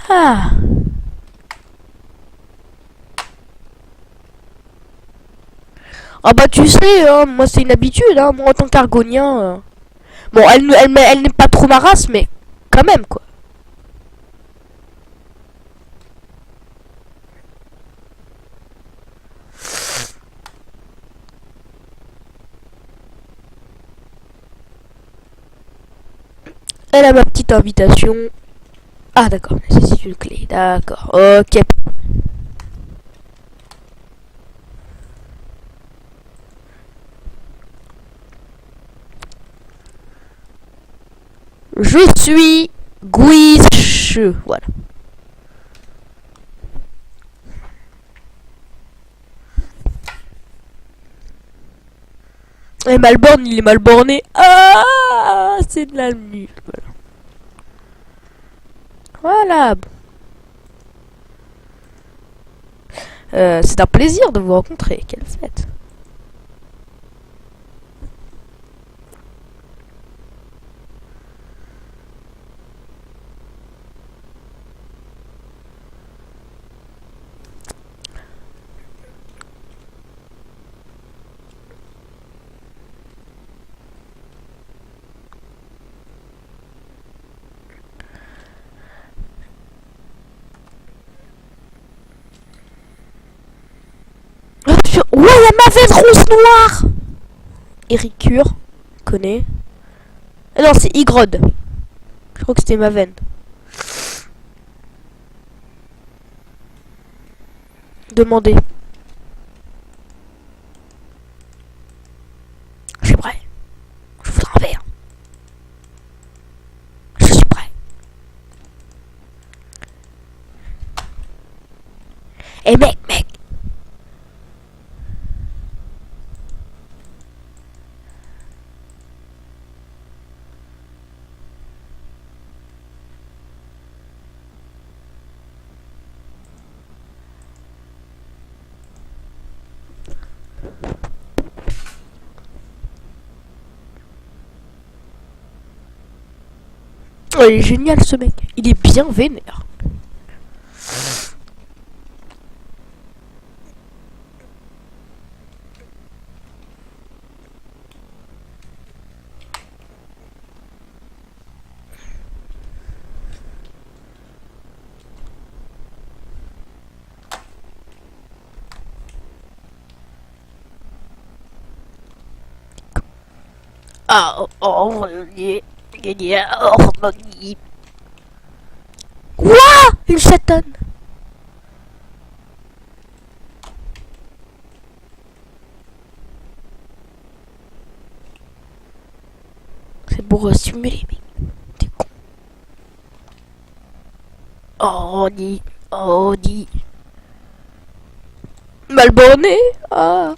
Ah. Ah bah tu sais, hein, moi c'est une habitude, hein, moi en tant qu'argonien. Bon, elle n'est pas trop ma race, mais quand même quoi. Elle a ma petite invitation. Ah d'accord, nécessite une clé, d'accord, ok. Je suis Guiche, voilà. Et Malborn, il est mal borné. Ah, c'est de la nuit. Voilà. C'est un plaisir de vous rencontrer. Quelle fête. Ouais, il y a ma veste rose noire. Héricure, connais. Non, c'est Igrod. Je crois que c'était ma veine. Demandez. Je suis prêt. Je voudrais un verre. Je suis prêt. Eh mec. Oh, il est génial ce mec. Il est bien vénère. Ah, quoi? Une chatonne. C'est pour simuler, mec. T'es con. Dit. Malborné. Ah.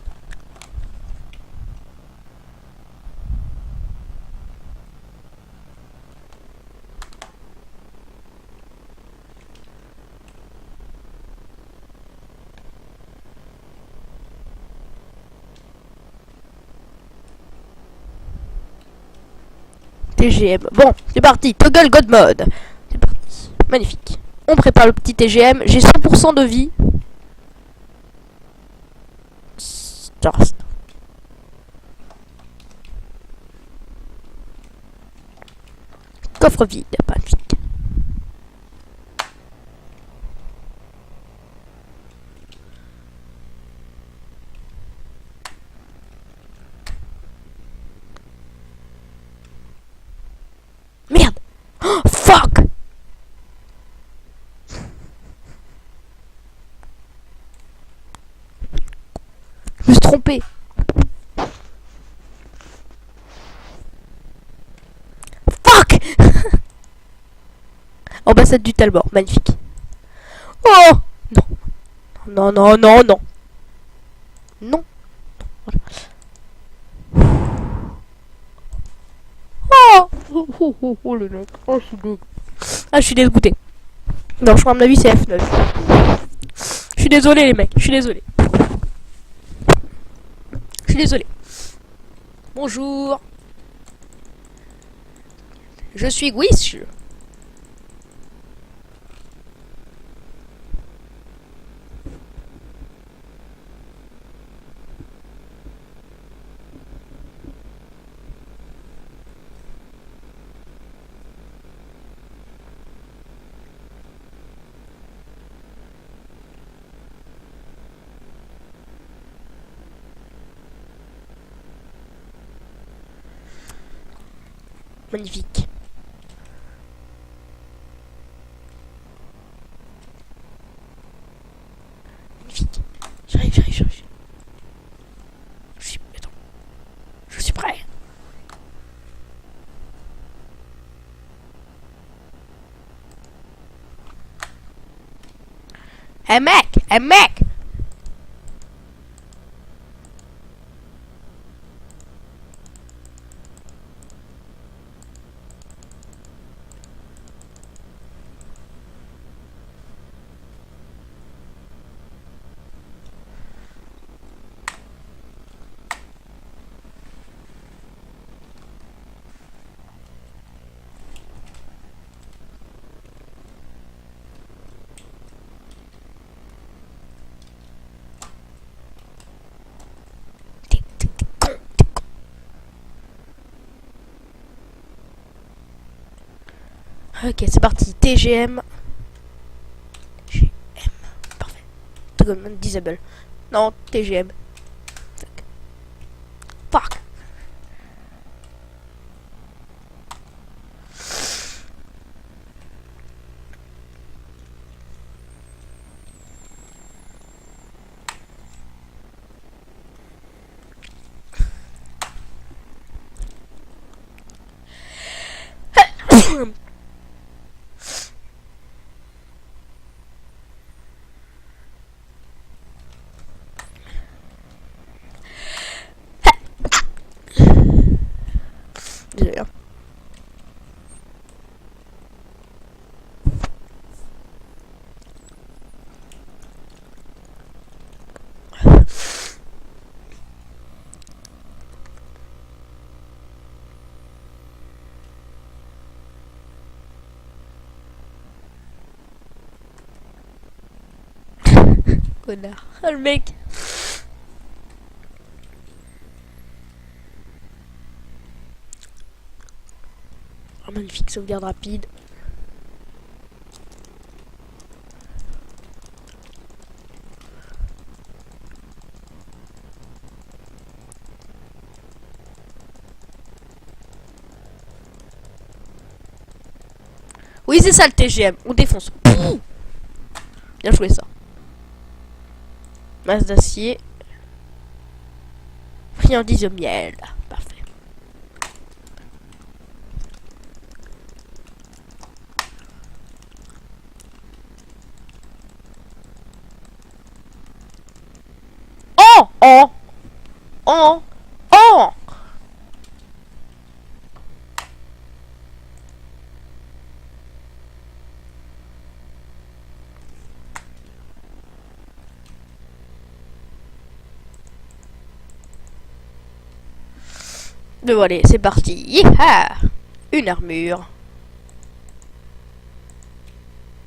TGM. Bon, c'est parti. Toggle God Mode. C'est parti. Magnifique. On prépare le petit TGM. J'ai 100% de vie. Start. Coffre vide. Magnifique. Merde. Oh, fuck. Je me suis trompé. Fuck. Ambassade du Talbot. Magnifique. Oh. Non. Non. Non. Oh le mec. Oh, je suis dégoûté. Non, je crois à mon avis c'est F9. Je suis désolé les mecs, je suis désolé. Bonjour. Je suis Wish. Magnifique. Magnifique. J'arrive. Attends. Je suis prêt. Hey mec. Ok, c'est parti. TGM. Parfait. Toggle disable. Non, TGM. Fuck. Désolé. Hein. Connard. Ah, le mec. Oh, magnifique sauvegarde rapide. Oui, c'est ça le TGM. On défonce. Pouh, bien joué ça. Masse d'acier. Friandise au miel. Parfait. Oh, oh, oh, oh. Mais voilà, c'est parti. Yeeha, une armure.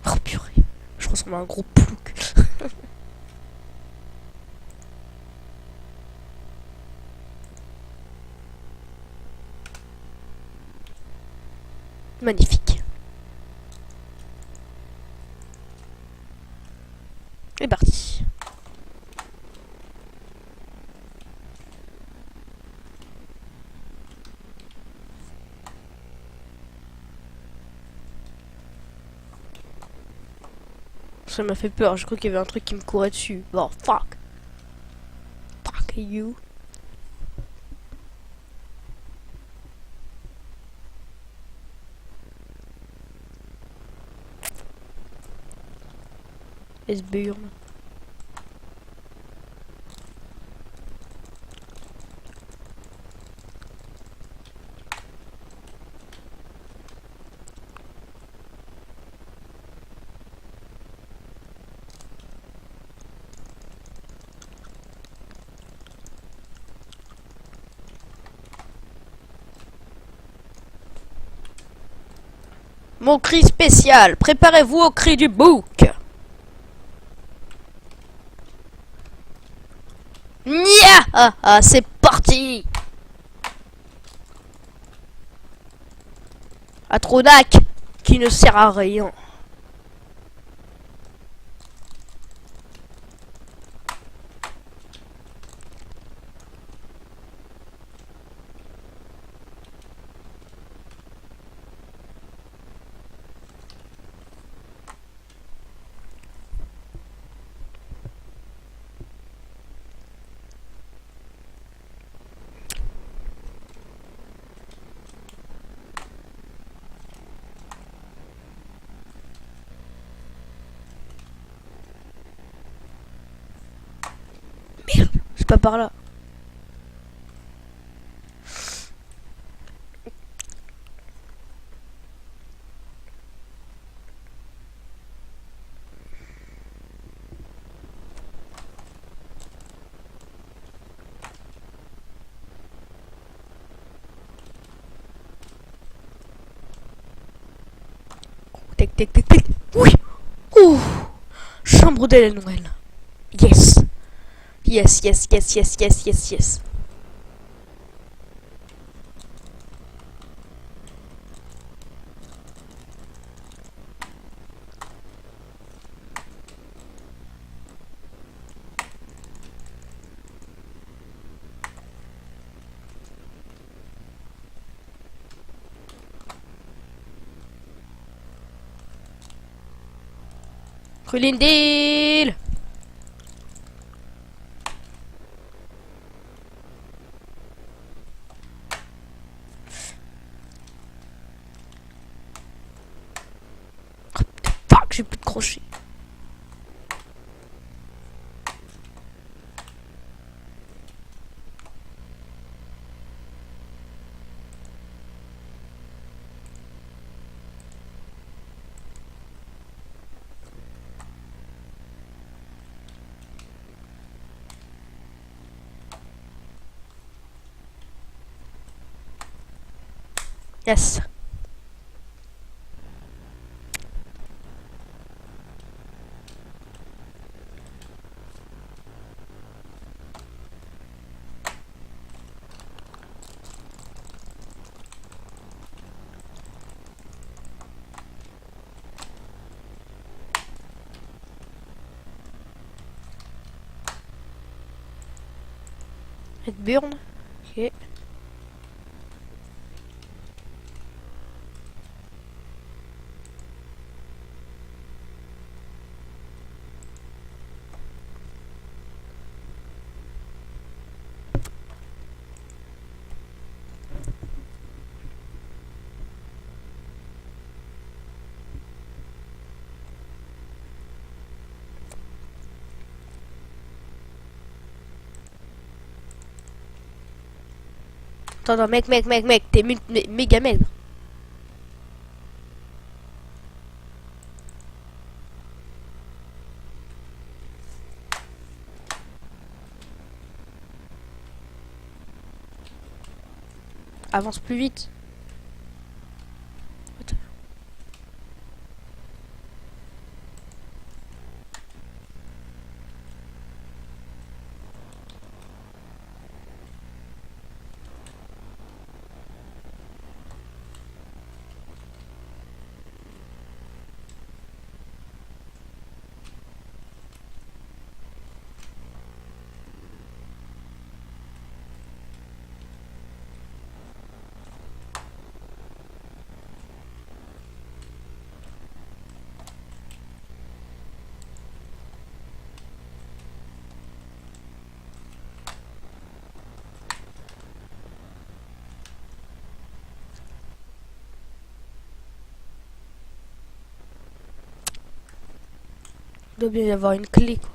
Oh purée, je ressemble à un gros plouc. Magnifique. C'est parti. Ça m'a fait peur, je crois qu'il y avait un truc qui me courait dessus. Bon, fuck. Fuck you. Esburne. Mon cri spécial, préparez-vous au cri du bouc. Nia, ah, ah, c'est parti. Atronac, qui ne sert à rien. C'est pas par là. Tac, tac, tac, tac. Oui. Ouh. Chambre de Noël. Yes. Yes, yes, yes, yes, yes, yes, yes. Crulindil. accroché. Yes. Redburn. Ok. Attends, mec, t'es méga maigre. Avance plus vite. Il doit bien y avoir une clé, quoi.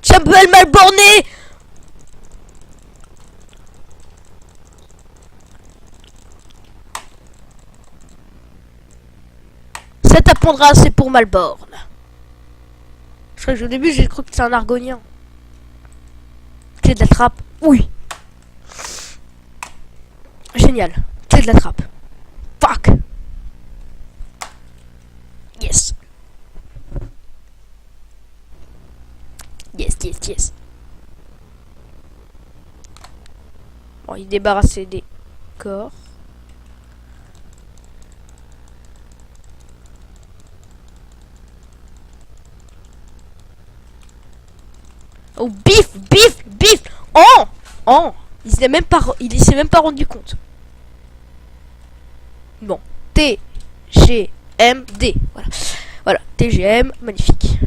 Campbell mal borné. Ça t'apprendra assez pour Malborn. Je crois que au début j'ai cru que c'était un argonien. Clé de la trappe. Oui. Génial. Clé de la trappe. Fuck. Yes. Yes. Bon, il débarrassait des corps. Oh, bif. Oh. Il s'est même pas rendu compte. Bon. T, G, M, D. Voilà. Voilà, TGM, magnifique.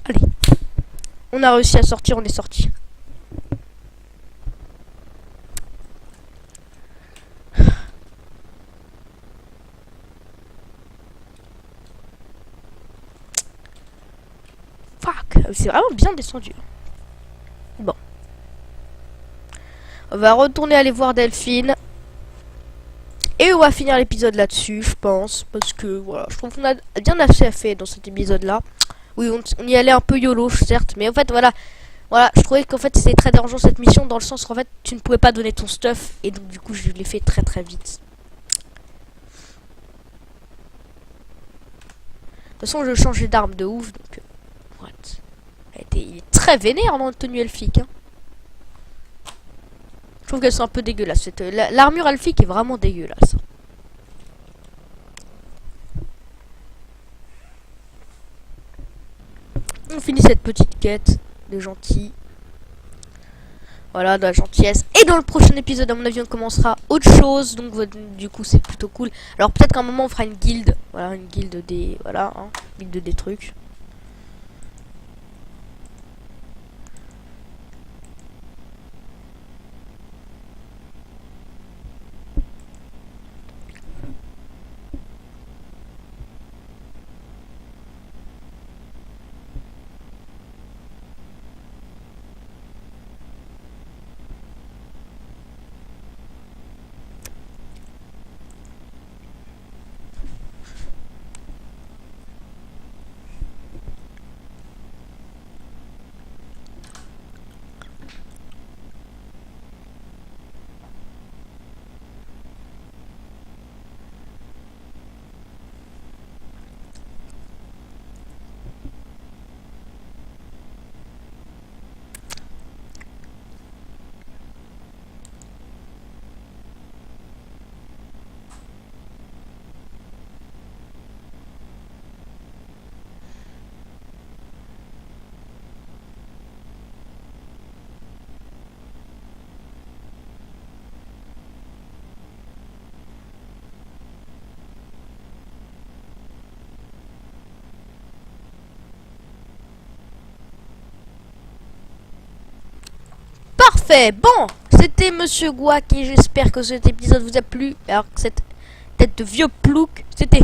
Allez. On a réussi à sortir, on est sorti. Fuck, c'est vraiment bien descendu. Bon. On va retourner aller voir Delphine. Et on va finir l'épisode là-dessus, je pense. Parce que, voilà, je trouve qu'on a bien assez fait dans cet épisode-là. Oui, on y allait un peu YOLO, certes. Mais en fait, voilà. Voilà, je trouvais qu'en fait, c'était très dérangeant cette mission. Dans le sens qu'en fait, tu ne pouvais pas donner ton stuff. Et donc, du coup, je l'ai fait très très vite. De toute façon, je changeais d'arme de ouf. Donc, what. Il est très vénère dans la tenue elfique. Hein. Je trouve qu'elles sont un peu dégueulasses. L'armure elfique est vraiment dégueulasse. On finit cette petite quête de gentil. Voilà, de la gentillesse. Et dans le prochain épisode, à mon avis, on commencera autre chose. Donc, du coup, c'est plutôt cool. Alors, peut-être qu'à un moment, on fera une guilde. Voilà, une guilde des... Voilà, hein, guilde des trucs. Parfait. Bon, c'était Monsieur Guac et j'espère que cet épisode vous a plu. Alors que cette tête de vieux plouc, c'était